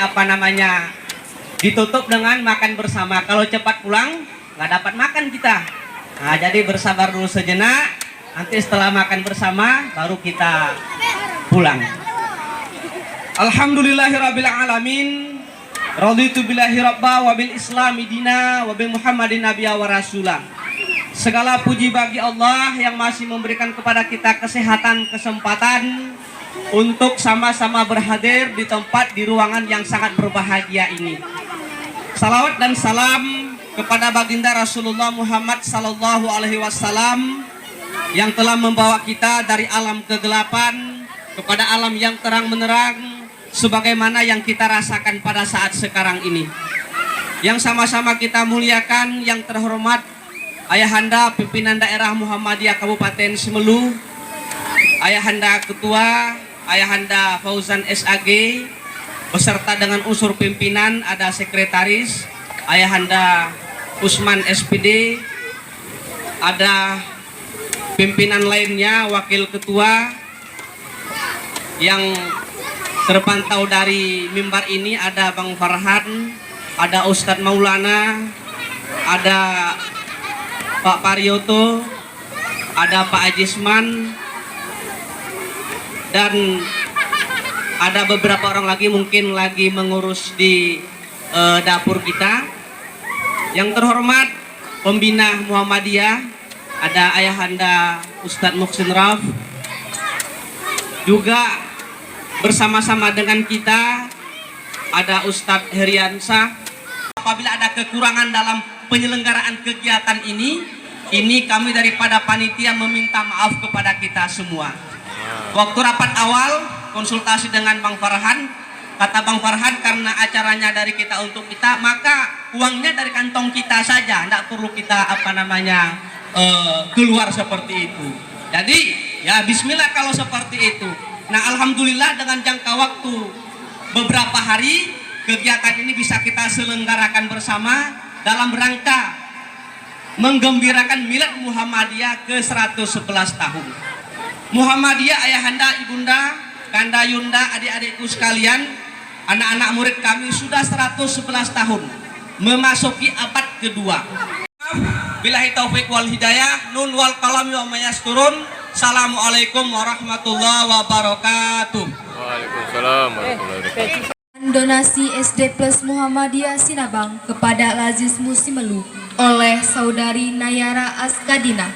ditutup dengan makan bersama. Kalau cepat pulang nggak dapat makan kita. Nah, jadi bersabar dulu sejenak. Nanti setelah makan bersama baru kita pulang. Alhamdulillahirabbil alamin. Raditu billahi rabba wa bil islami dina wa bi Muhammadin nabiyya wa rasulah. Segala puji bagi Allah yang masih memberikan kepada kita kesehatan, kesempatan untuk sama-sama berhadir di tempat, di ruangan yang sangat berbahagia ini. Salawat dan salam kepada baginda Rasulullah Muhammad sallallahu alaihi wasallam yang telah membawa kita dari alam kegelapan kepada alam yang terang menerang, sebagaimana yang kita rasakan pada saat sekarang ini. Yang sama-sama kita muliakan yang terhormat Ayahanda Pimpinan Daerah Muhammadiyah Kabupaten Simelu, Ayahanda Ketua, Ayahanda Fauzan SAG, beserta dengan unsur pimpinan, ada Sekretaris, Ayahanda Usman SPD, ada pimpinan lainnya, Wakil Ketua, yang terpantau dari mimbar ini ada Bang Farhan, ada Ustadz Maulana, ada Pak Parioto, ada Pak Ajisman, dan ada beberapa orang lagi mungkin lagi mengurus di dapur kita. Yang terhormat pembina Muhammadiyah, ada Ayahanda Ustadz Muhsin Raf, juga bersama-sama dengan kita ada Ustadz Heriansah. Apabila ada kekurangan dalam penyelenggaraan kegiatan ini kami daripada panitia meminta maaf kepada kita semua. Waktu rapat awal konsultasi dengan Bang Farhan, kata Bang Farhan karena acaranya dari kita untuk kita, maka uangnya dari kantong kita saja, tidak perlu kita keluar seperti itu. Jadi ya bismillah kalau seperti itu. Nah, alhamdulillah dengan jangka waktu beberapa hari kegiatan ini bisa kita selenggarakan bersama dalam rangka menggembirakan Milad Muhammadiyah ke-111 tahun. Muhammadiyah, ayahanda, ibunda, kanda, yunda, adik-adikku sekalian, anak-anak murid kami sudah 111 tahun memasuki abad kedua. Billahi taufiq wal hidayah, nun wal qalam wa mayasturun. Assalamualaikum warahmatullahi wabarakatuh. Waalaikumsalam warahmatullahi wabarakatuh. Donasi SD Plus Muhammadiyah Sinabang kepada Lazis Musimelu oleh Saudari Nayara Askadina.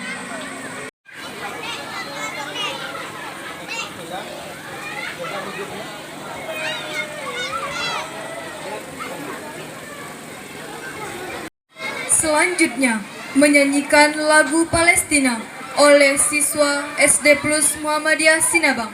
Selanjutnya, menyanyikan lagu Palestina oleh siswa SD Plus Muhammadiyah Sinabang.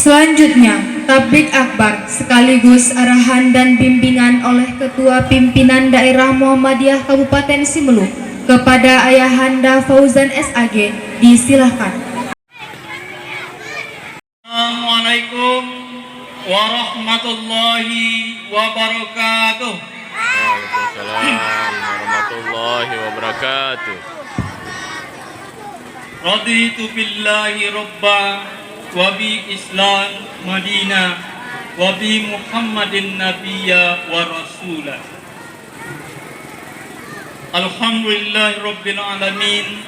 Selanjutnya, tablik akbar sekaligus arahan dan bimbingan oleh Ketua Pimpinan Daerah Muhammadiyah Kabupaten Simelu kepada Ayahanda Fauzan SAG disilahkan. Assalamualaikum warahmatullahi wabarakatuh. Waalaikumsalam warahmatullahi wabarakatuh. Raditu billahi robba wa bi Islam Madinah wa bi Muhammadin nabiyya wa rasulah. Alhamdulillahi rabbil alamin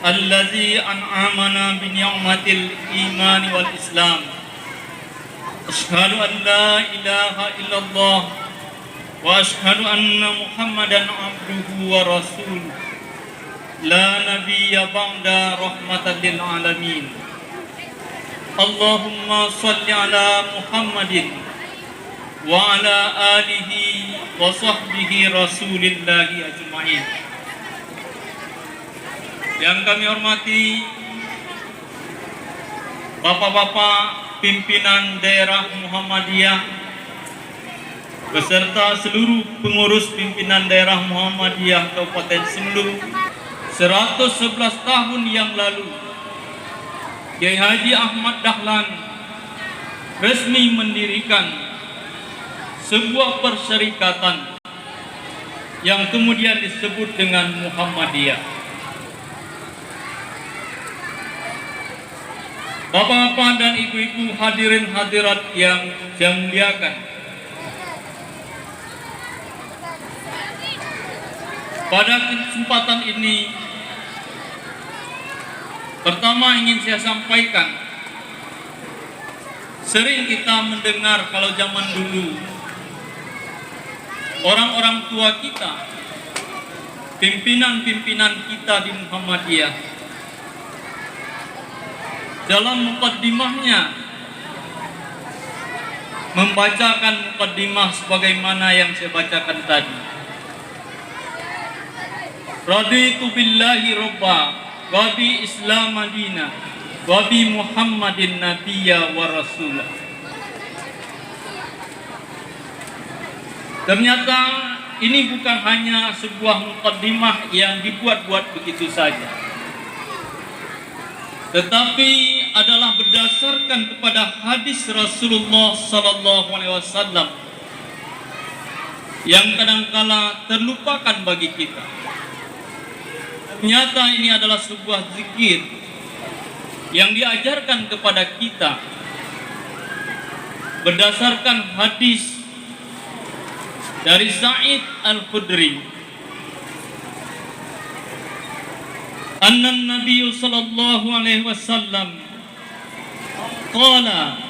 allazi an'amana bi ni'matil iman wal islam. Asyhadu an la ilaha illallah wa asyhadu anna Muhammadan abduhu wa rasuluh. La nabiyya ba'da rahmatan lil alamin. Allahumma salli ala Muhammadin wa ala alihi wa sahbihi rasulillahi ajma'in. Yang kami hormati Bapak-bapak pimpinan daerah Muhammadiyah beserta seluruh pengurus pimpinan daerah Muhammadiyah Kabupaten Simelu, 111 tahun yang lalu Kiai Haji Ahmad Dahlan resmi mendirikan sebuah perserikatan yang kemudian disebut dengan Muhammadiyah. Bapak-bapak dan ibu-ibu hadirin hadirat yang saya muliakan, pada kesempatan ini pertama ingin saya sampaikan, sering kita mendengar kalau zaman dulu orang-orang tua kita, pimpinan-pimpinan kita di Muhammadiyah, dalam mukaddimahnya membacakan mukaddimah sebagaimana yang saya bacakan tadi. Raditu billahi robba wa bi Islam Madinah wa bi Muhammadin nabiyya wa rasulah. Ternyata ini bukan hanya sebuah mukaddimah yang dibuat-buat begitu saja, tetapi adalah berdasarkan kepada hadis Rasulullah SAW yang kadangkala terlupakan bagi kita. Ternyata ini adalah sebuah zikir yang diajarkan kepada kita berdasarkan hadis dari Sa'id Al-Khudri, anna Nabi sallallahu alaihi wasallam qala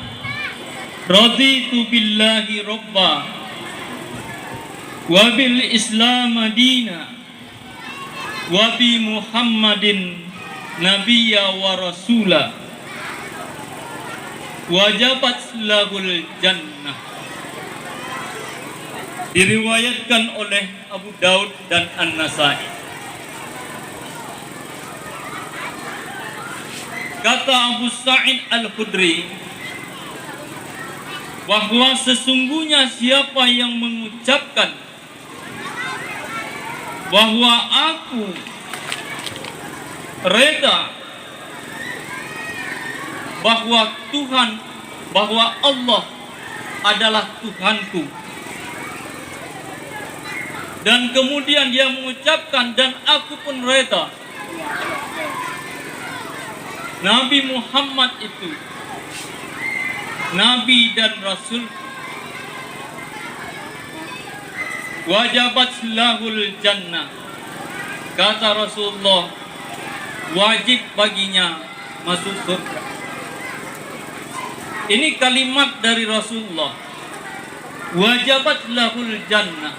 raditu billahi robba wa bil Islam madina wa bi Muhammadin nabiyya wa rasula wajabat lahul jannah. Diriwayatkan oleh Abu Daud dan An-Nasai. Kata Abu Sa'id Al-Khudri bahwa sesungguhnya siapa yang mengucapkan bahwa aku reda bahwa Tuhan, bahwa Allah adalah Tuhanku, dan kemudian dia mengucapkan dan aku pun reda Nabi Muhammad itu Nabi dan Rasul, wajabat lahul jannah. Kata Rasulullah, wajib baginya masuk surga. Ini kalimat dari Rasulullah, wajabat lahul jannah.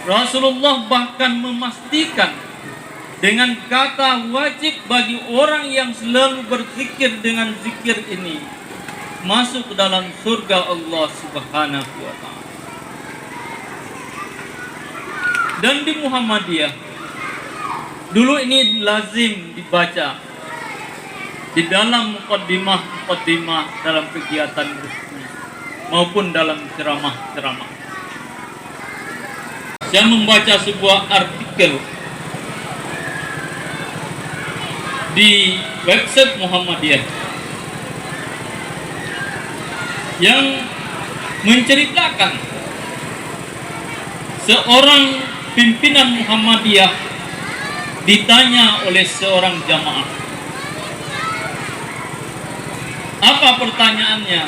Rasulullah bahkan memastikan dengan kata wajib bagi orang yang selalu berzikir dengan zikir ini masuk ke dalam surga Allah Subhanahu wa ta'ala. Dan di Muhammadiyah dulu ini lazim dibaca di dalam mukaddimah dalam kegiatan resmi maupun dalam ceramah-ceramah. Saya membaca sebuah artikel di website Muhammadiyah yang menceritakan seorang pimpinan Muhammadiyah ditanya oleh seorang jamaah. Apa pertanyaannya?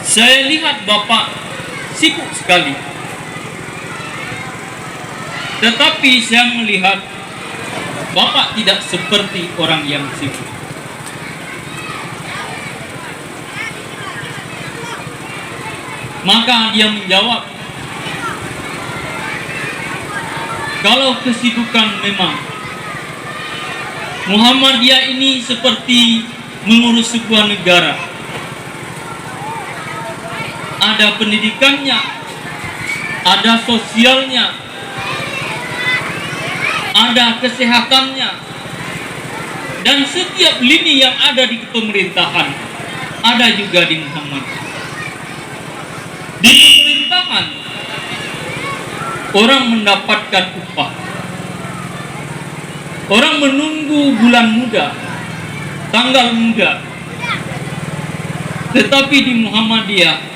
Saya lihat Bapak sibuk sekali, tetapi saya melihat Bapak tidak seperti orang yang sibuk. Maka dia menjawab, kalau kesibukan memang Muhammadiyah ini seperti mengurus sebuah negara. Ada pendidikannya, ada sosialnya, ada kesehatannya, dan setiap lini yang ada di pemerintahan ada juga di Muhammadiyah. Di pemerintahan orang mendapatkan upah, orang menunggu bulan muda, tanggal muda, tetapi di Muhammadiyah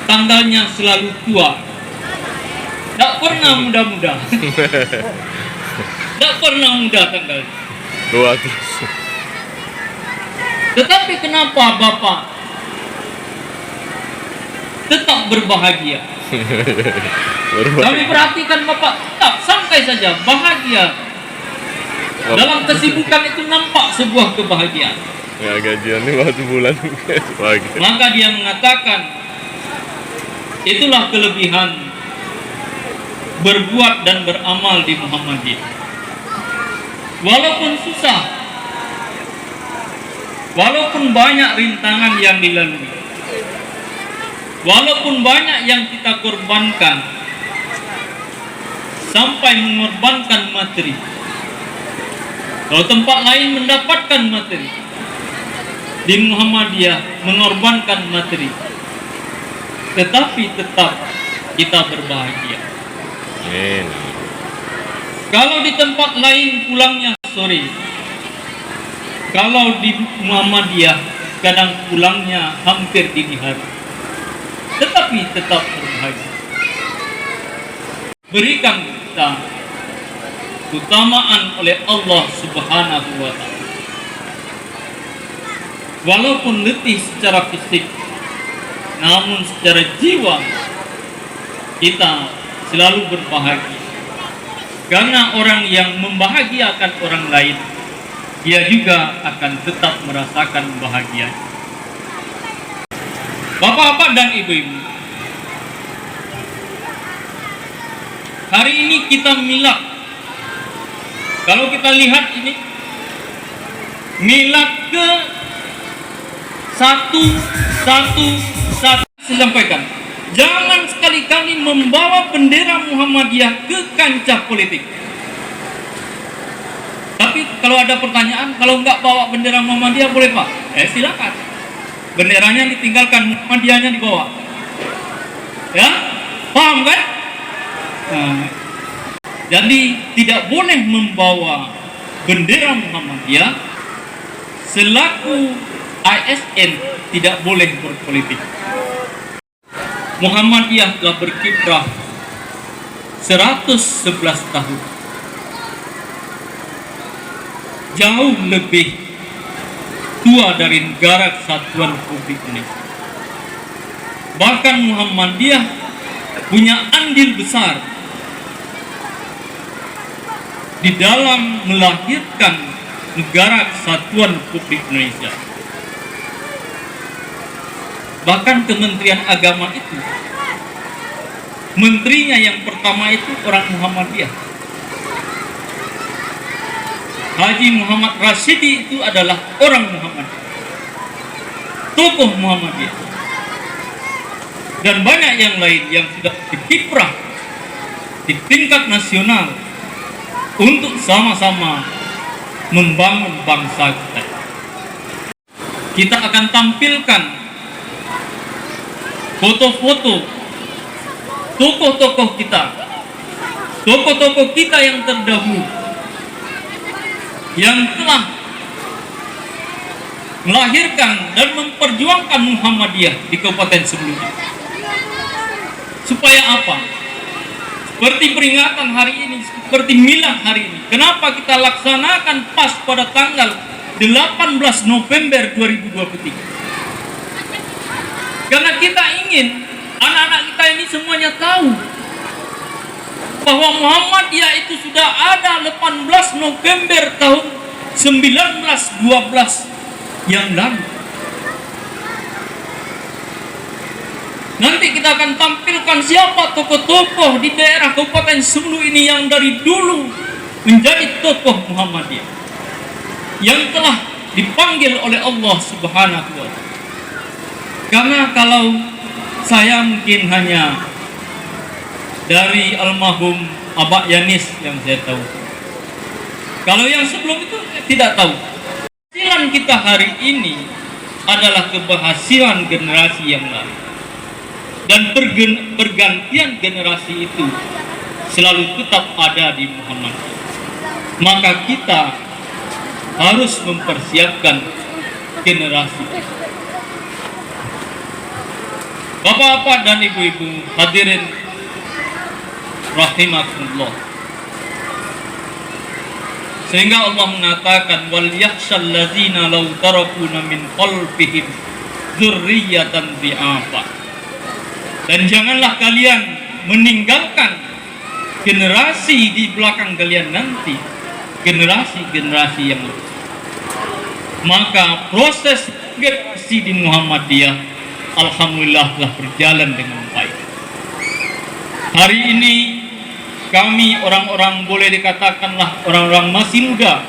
tanggalnya selalu tua, tidak pernah muda-muda. Tidak pernah muda tanggalnya. Tua terus. Tetapi kenapa Bapak tetap berbahagia? Kami perhatikan Bapak tetap santai saja, bahagia. Dalam kesibukan itu nampak sebuah kebahagiaan. Ya, gajian ini waktu bulan. Maka dia mengatakan, itulah kelebihan berbuat dan beramal di Muhammadiyah. Walaupun susah, walaupun banyak rintangan yang dilalui, walaupun banyak yang kita korbankan, sampai mengorbankan materi. Kalau tempat lain mendapatkan materi, di Muhammadiyah mengorbankan materi, tetapi tetap kita berbahagia. Amin. Kalau di tempat lain pulangnya sore, kalau di Muhammadiyah kadang pulangnya hampir dini hari, tetapi tetap berbahagia. Berikan kita utamaan oleh Allah Subhanahu wa Ta'ala. Walaupun letih secara fisik, namun secara jiwa kita selalu berbahagia. Karena orang yang membahagiakan orang lain, dia juga akan tetap merasakan bahagia. Bapak-bapak dan ibu-ibu, hari ini kita milad. Kalau kita lihat ini, milad ke 111, saya sampaikan, jangan sekali-kali membawa bendera Muhammadiyah ke kancah politik. Tapi kalau ada pertanyaan, kalau nggak bawa bendera Muhammadiyah boleh Pak? Silakan. Benderanya ditinggalkan, Muhammadiyahnya dibawa. Ya, paham kan? Nah, jadi tidak boleh membawa bendera Muhammadiyah selaku ASN, tidak boleh berpolitik. Muhammadiyah telah berkiprah 111 tahun. Jauh lebih tua dari negara kesatuan Republik Indonesia. Bahkan Muhammadiyah punya andil besar di dalam melahirkan negara kesatuan Republik Indonesia. Bahkan Kementerian Agama itu, menterinya yang pertama itu orang Muhammadiyah. Haji Muhammad Rashidi itu adalah orang Muhammadiyah, tokoh Muhammadiyah. Dan banyak yang lain yang sudah berkiprah di tingkat nasional untuk sama-sama membangun bangsa kita. Kita akan tampilkan foto-foto tokoh-tokoh kita yang terdahulu, yang telah melahirkan dan memperjuangkan Muhammadiyah di kabupaten sebelumnya. Supaya apa? Seperti peringatan hari ini, seperti milad hari ini. Kenapa kita laksanakan pas pada tanggal 18 November 2023? Karena kita ingin anak-anak kita ini semuanya tahu bahwa Muhammadiyah itu sudah ada 18 November tahun 1912 yang lalu. Nanti kita akan tampilkan siapa tokoh-tokoh di daerah Kabupaten Sebelu ini yang dari dulu menjadi tokoh Muhammadiyah, yang telah dipanggil oleh Allah Subhanahu wa Ta'ala. Karena kalau saya mungkin hanya dari almarhum Abah Yanis yang saya tahu, kalau yang sebelum itu tidak tahu. Keberhasilan kita hari ini adalah keberhasilan generasi yang lalu. Dan pergantian generasi itu selalu tetap ada di Muhammadiyah. Maka kita harus mempersiapkan generasi. Bapak-bapak dan ibu-ibu hadirin rahimakumullah. Sehingga Allah mengatakan wal yakhshal ladzina law tarakuna min qalbihim dzurriyyatan dhi'afa. Dan janganlah kalian meninggalkan generasi di belakang kalian nanti, generasi-generasi yang lain. Maka proses generasi di Muhammadiyah alhamdulillah telah berjalan dengan baik. Hari ini kami orang-orang boleh dikatakanlah orang-orang masih muda,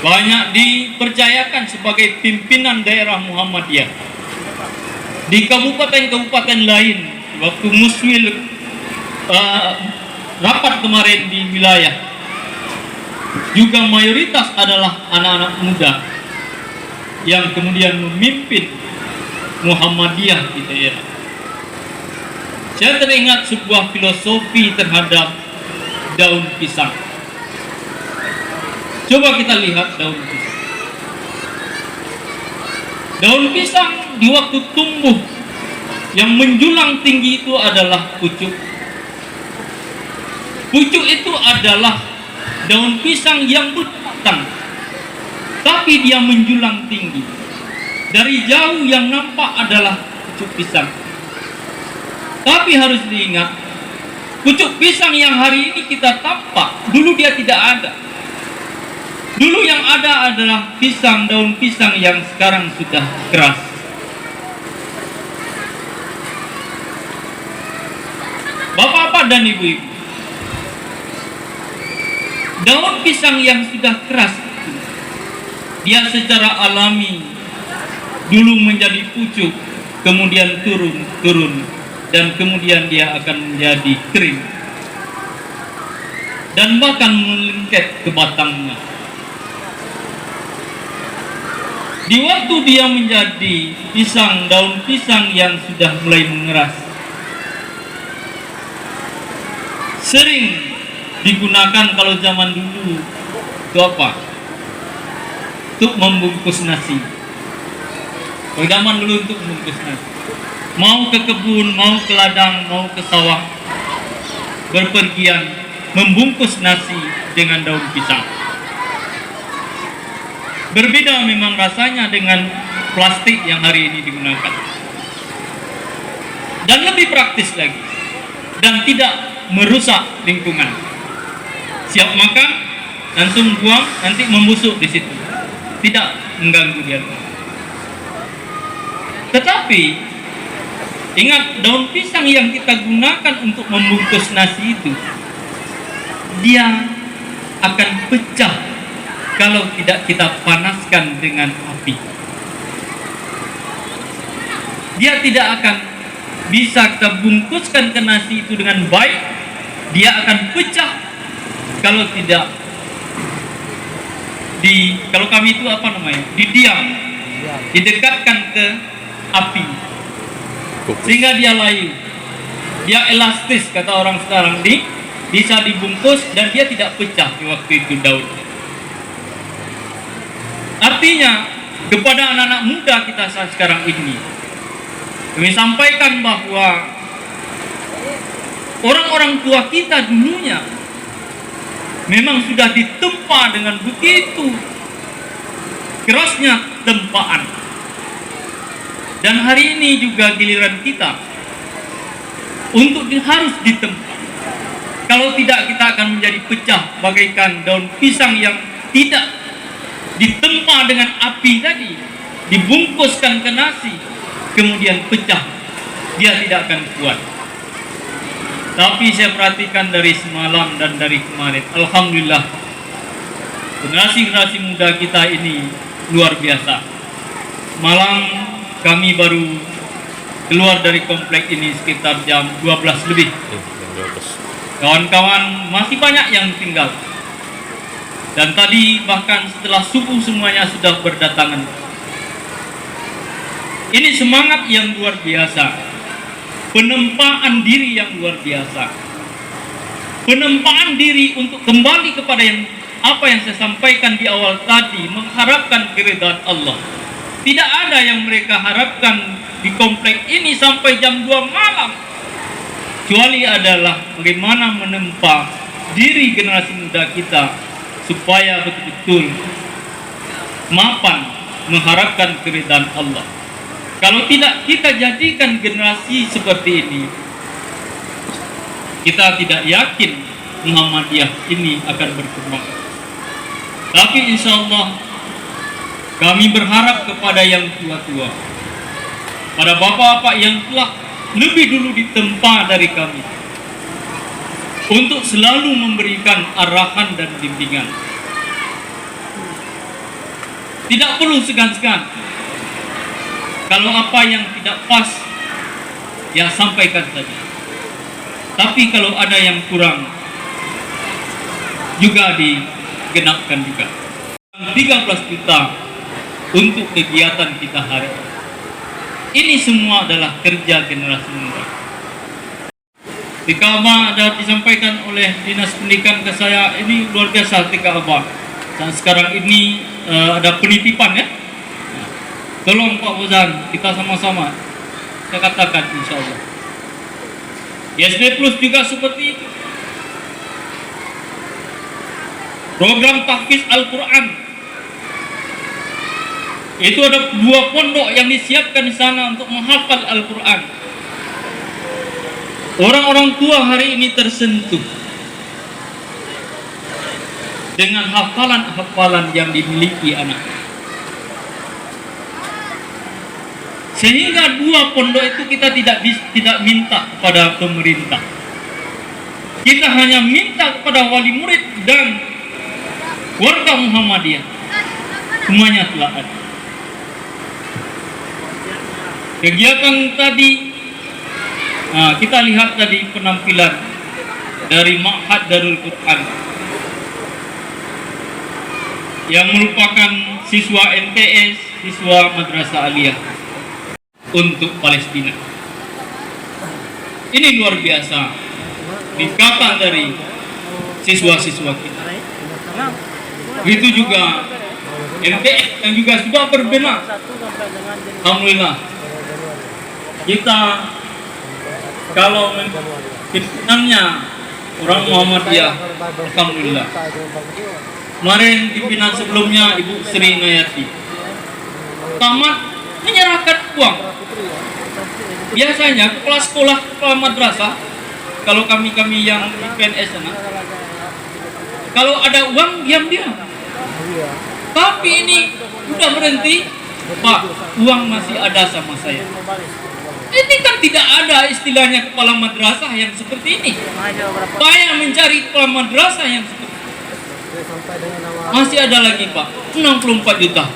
banyak dipercayakan sebagai pimpinan daerah Muhammadiyah. Di kabupaten-kabupaten lain, waktu Muswil rapat kemarin di wilayah, juga mayoritas adalah anak-anak muda yang kemudian memimpin Muhammadiyah di daerah. Saya teringat sebuah filosofi terhadap daun pisang. Coba kita lihat daun pisang. Daun pisang di waktu tumbuh yang menjulang tinggi itu adalah pucuk. Pucuk itu adalah daun pisang yang berbatang, tapi dia menjulang tinggi. Dari jauh yang nampak adalah pucuk pisang. Tapi harus diingat, pucuk pisang yang hari ini kita tampak, dulu dia tidak ada. Dulu yang ada adalah pisang, daun pisang yang sekarang sudah keras. Bapak-bapak dan ibu-ibu, daun pisang yang sudah keras itu, dia secara alami dulu menjadi pucuk, kemudian turun, dan kemudian dia akan menjadi kering, dan bahkan melengket ke batangnya. Di waktu dia menjadi pisang, daun pisang yang sudah mulai mengeras, sering digunakan kalau zaman dulu itu apa? Untuk membungkus nasi. Kalau zaman dulu untuk membungkus nasi. Mau ke kebun, mau ke ladang, mau ke sawah, berpergian membungkus nasi dengan daun pisang. Berbeda memang rasanya dengan plastik yang hari ini digunakan. Dan lebih praktis lagi. Dan tidak merusak lingkungan. Siap makan, langsung buang, nanti membusuk di situ. Tidak mengganggu dia. Tetapi ingat, daun pisang yang kita gunakan untuk membungkus nasi itu, dia akan pecah kalau tidak kita panaskan dengan api. Dia tidak akan bisa kita bungkuskan ke nasi itu dengan baik. Dia akan pecah kalau tidak kalau kami itu apa namanya, didekatkan ke api sehingga dia layu, dia elastis kata orang sekarang, bisa dibungkus dan dia tidak pecah di waktu itu daun. Artinya kepada anak-anak muda kita saat sekarang ini kami sampaikan bahwa orang-orang tua kita dulunya memang sudah ditempa dengan begitu kerasnya tempaan. Dan hari ini juga giliran kita untuk harus ditempa. Kalau tidak, kita akan menjadi pecah bagaikan daun pisang yang tidak ditempa dengan api tadi, dibungkuskan ke nasi, kemudian pecah. Dia tidak akan kuat. Tapi saya perhatikan dari semalam dan dari kemarin, alhamdulillah, generasi muda kita ini luar biasa. Malam kami baru keluar dari komplek ini sekitar jam 12 lebih. Kawan-kawan masih banyak yang tinggal. Dan tadi bahkan setelah subuh semuanya sudah berdatangan. Ini semangat yang luar biasa. Penempaan diri yang luar biasa. Penempaan diri untuk kembali kepada apa yang saya sampaikan di awal tadi, mengharapkan keridhaan Allah. Tidak ada yang mereka harapkan di komplek ini sampai jam 2 malam, kecuali adalah bagaimana menempa diri generasi muda kita supaya betul-betul mapan mengharapkan keridhaan Allah. Kalau tidak kita jadikan generasi seperti ini, kita tidak yakin Muhammadiyah ini akan berkembang. Tapi insya Allah kami berharap kepada yang tua-tua, pada bapak-bapak yang telah lebih dulu ditempa dari kami, untuk selalu memberikan arahan dan bimbingan. Tidak perlu segan-segan. Kalau apa yang tidak pas, ya sampaikan saja. Tapi kalau ada yang kurang, juga digenapkan juga. 13 juta untuk kegiatan kita hari ini. Ini semua adalah kerja generasi muda. Di Ka'bah ada disampaikan oleh Dinas Pendidikan ke saya, ini luar biasa di Ka'bah. Dan sekarang ini ada penitipan ya. Tolong Pak Fauzan, kita sama-sama, saya katakan insya Allah. YSD Plus juga seperti itu. Program tahfiz Al-Quran. Itu ada 2 pondok yang disiapkan di sana untuk menghafal Al-Quran. Orang-orang tua hari ini tersentuh dengan hafalan-hafalan yang dimiliki anak. Sehingga 2 pondok itu kita tidak minta kepada pemerintah. Kita hanya minta kepada wali murid dan warga Muhammadiyah. Semuanya telah ada. Kegiatan tadi, kita lihat tadi penampilan dari Ma'had Darul Quran yang merupakan siswa MTS, siswa Madrasah Aliyah untuk Palestina. Ini luar biasa dikata dari siswa-siswa kita. Begitu juga MTS yang juga sudah berbenah. Alhamdulillah. Kita kalau pimpinannya orang Muhammadiyah, alhamdulillah. Kemarin pimpinan sebelumnya Ibu Sri Nayati tamat menyerahkan uang. Biasanya kepala sekolah, kepala madrasah, kalau kami yang di PNS sana, kalau ada uang diam-diam. Tapi ini udah berhenti, Pak, uang masih ada sama saya. Ini kan tidak ada istilahnya kepala madrasah yang seperti ini. Saya mencari kepala madrasah yang seperti ini. Masih ada lagi Pak, 64 juta.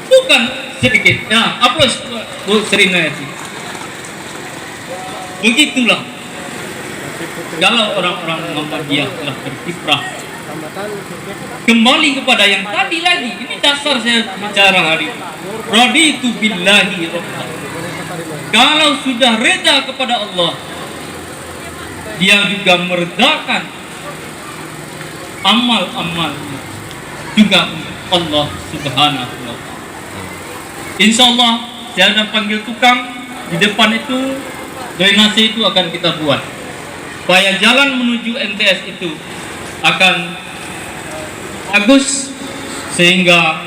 Bukan sedikit. Ya, aplaus Bu Sri Nayati. Begitulah. Kalau orang-orang Muhammadiyah telah berkiprah kembali kepada yang tadi lagi. Ini dasar saya bicara hari ini. Raditu billahi rabba. Kalau sudah reda kepada Allah, dia juga meredakan amal-amalnya juga untuk Allah Subhanahu wa ta'ala. Insya Allah saya ada panggil tukang di depan itu, drainase itu akan kita buat supaya jalan menuju MTS itu akan bagus, sehingga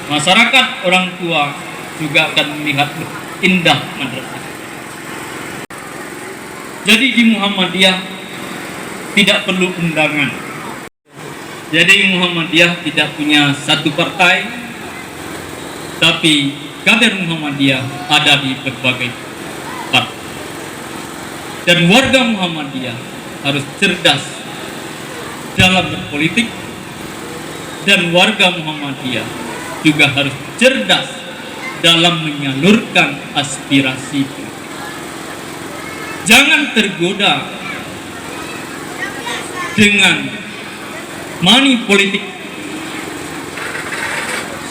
masyarakat, orang tua juga akan melihat indah madrasah. Jadi di Muhammadiyah tidak perlu undangan. Jadi Muhammadiyah tidak punya satu partai, tapi kader Muhammadiyah ada di berbagai partai. Dan warga Muhammadiyah harus cerdas dalam berpolitik, dan warga Muhammadiyah juga harus cerdas dalam menyalurkan aspirasi politik. Jangan tergoda dengan money politik,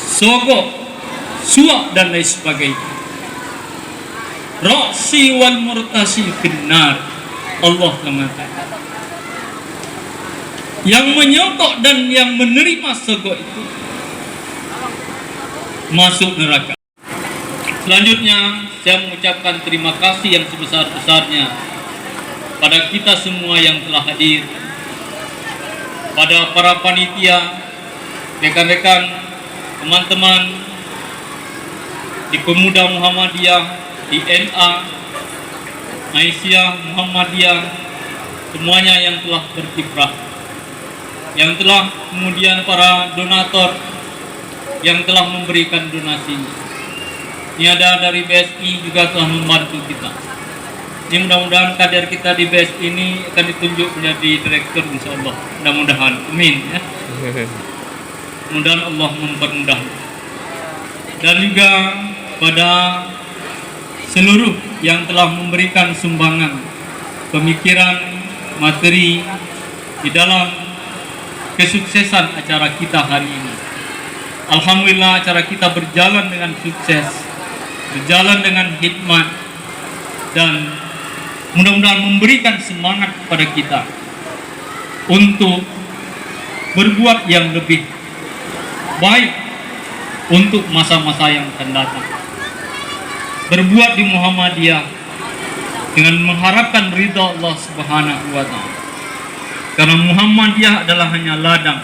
sogok, suap dan lain sebagainya. Roksi wal murtasi finnar, Allah mengatakan. Yang menyogok dan yang menerima sogok itu masuk neraka. Selanjutnya saya mengucapkan terima kasih yang sebesar-besarnya pada kita semua yang telah hadir, pada para panitia, rekan-rekan, teman-teman di Pemuda Muhammadiyah, di NA, Aisyah Muhammadiyah, semuanya yang telah berkiprah, yang telah kemudian para donatur yang telah memberikan donasi. Ini ada dari BSI juga telah membantu kita. Ini mudah-mudahan kader kita di BSI ini akan ditunjuk menjadi direktur, insya Allah. Mudah-mudahan, amin ya. Mudah-mudahan Allah mempermudah. Dan juga pada seluruh yang telah memberikan sumbangan pemikiran, materi di dalam kesuksesan acara kita hari ini. Alhamdulillah acara kita berjalan dengan sukses, berjalan dengan hikmat, dan mudah-mudahan memberikan semangat kepada kita untuk berbuat yang lebih baik untuk masa-masa yang akan datang. Berbuat di Muhammadiyah dengan mengharapkan ridha Allah Subhanahu wa ta'ala. Karena Muhammadiyah adalah hanya ladang.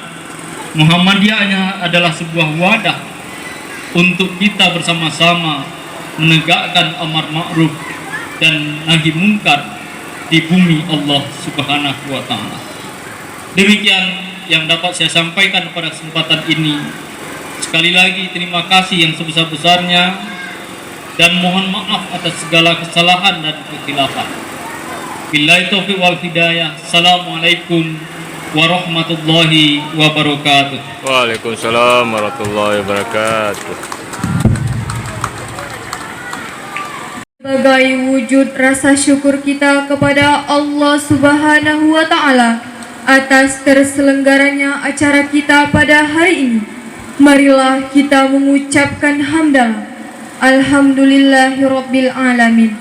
Muhammadiyah adalah sebuah wadah untuk kita bersama-sama menegakkan amar ma'ruf dan nahi munkar di bumi Allah Subhanahu wa ta'ala. Demikian yang dapat saya sampaikan pada kesempatan ini. Sekali lagi terima kasih yang sebesar-besarnya, dan mohon maaf atas segala kesalahan dan kekhilafan. Billahi taufiq wal hidayah. Assalamualaikum warahmatullahi wabarakatuh. Waalaikumsalam warahmatullahi wabarakatuh. Sebagai wujud rasa syukur kita kepada Allah Subhanahu wa ta'ala atas terselenggaranya acara kita pada hari ini, marilah kita mengucapkan hamdalah. Alhamdulillahirabbil alamin.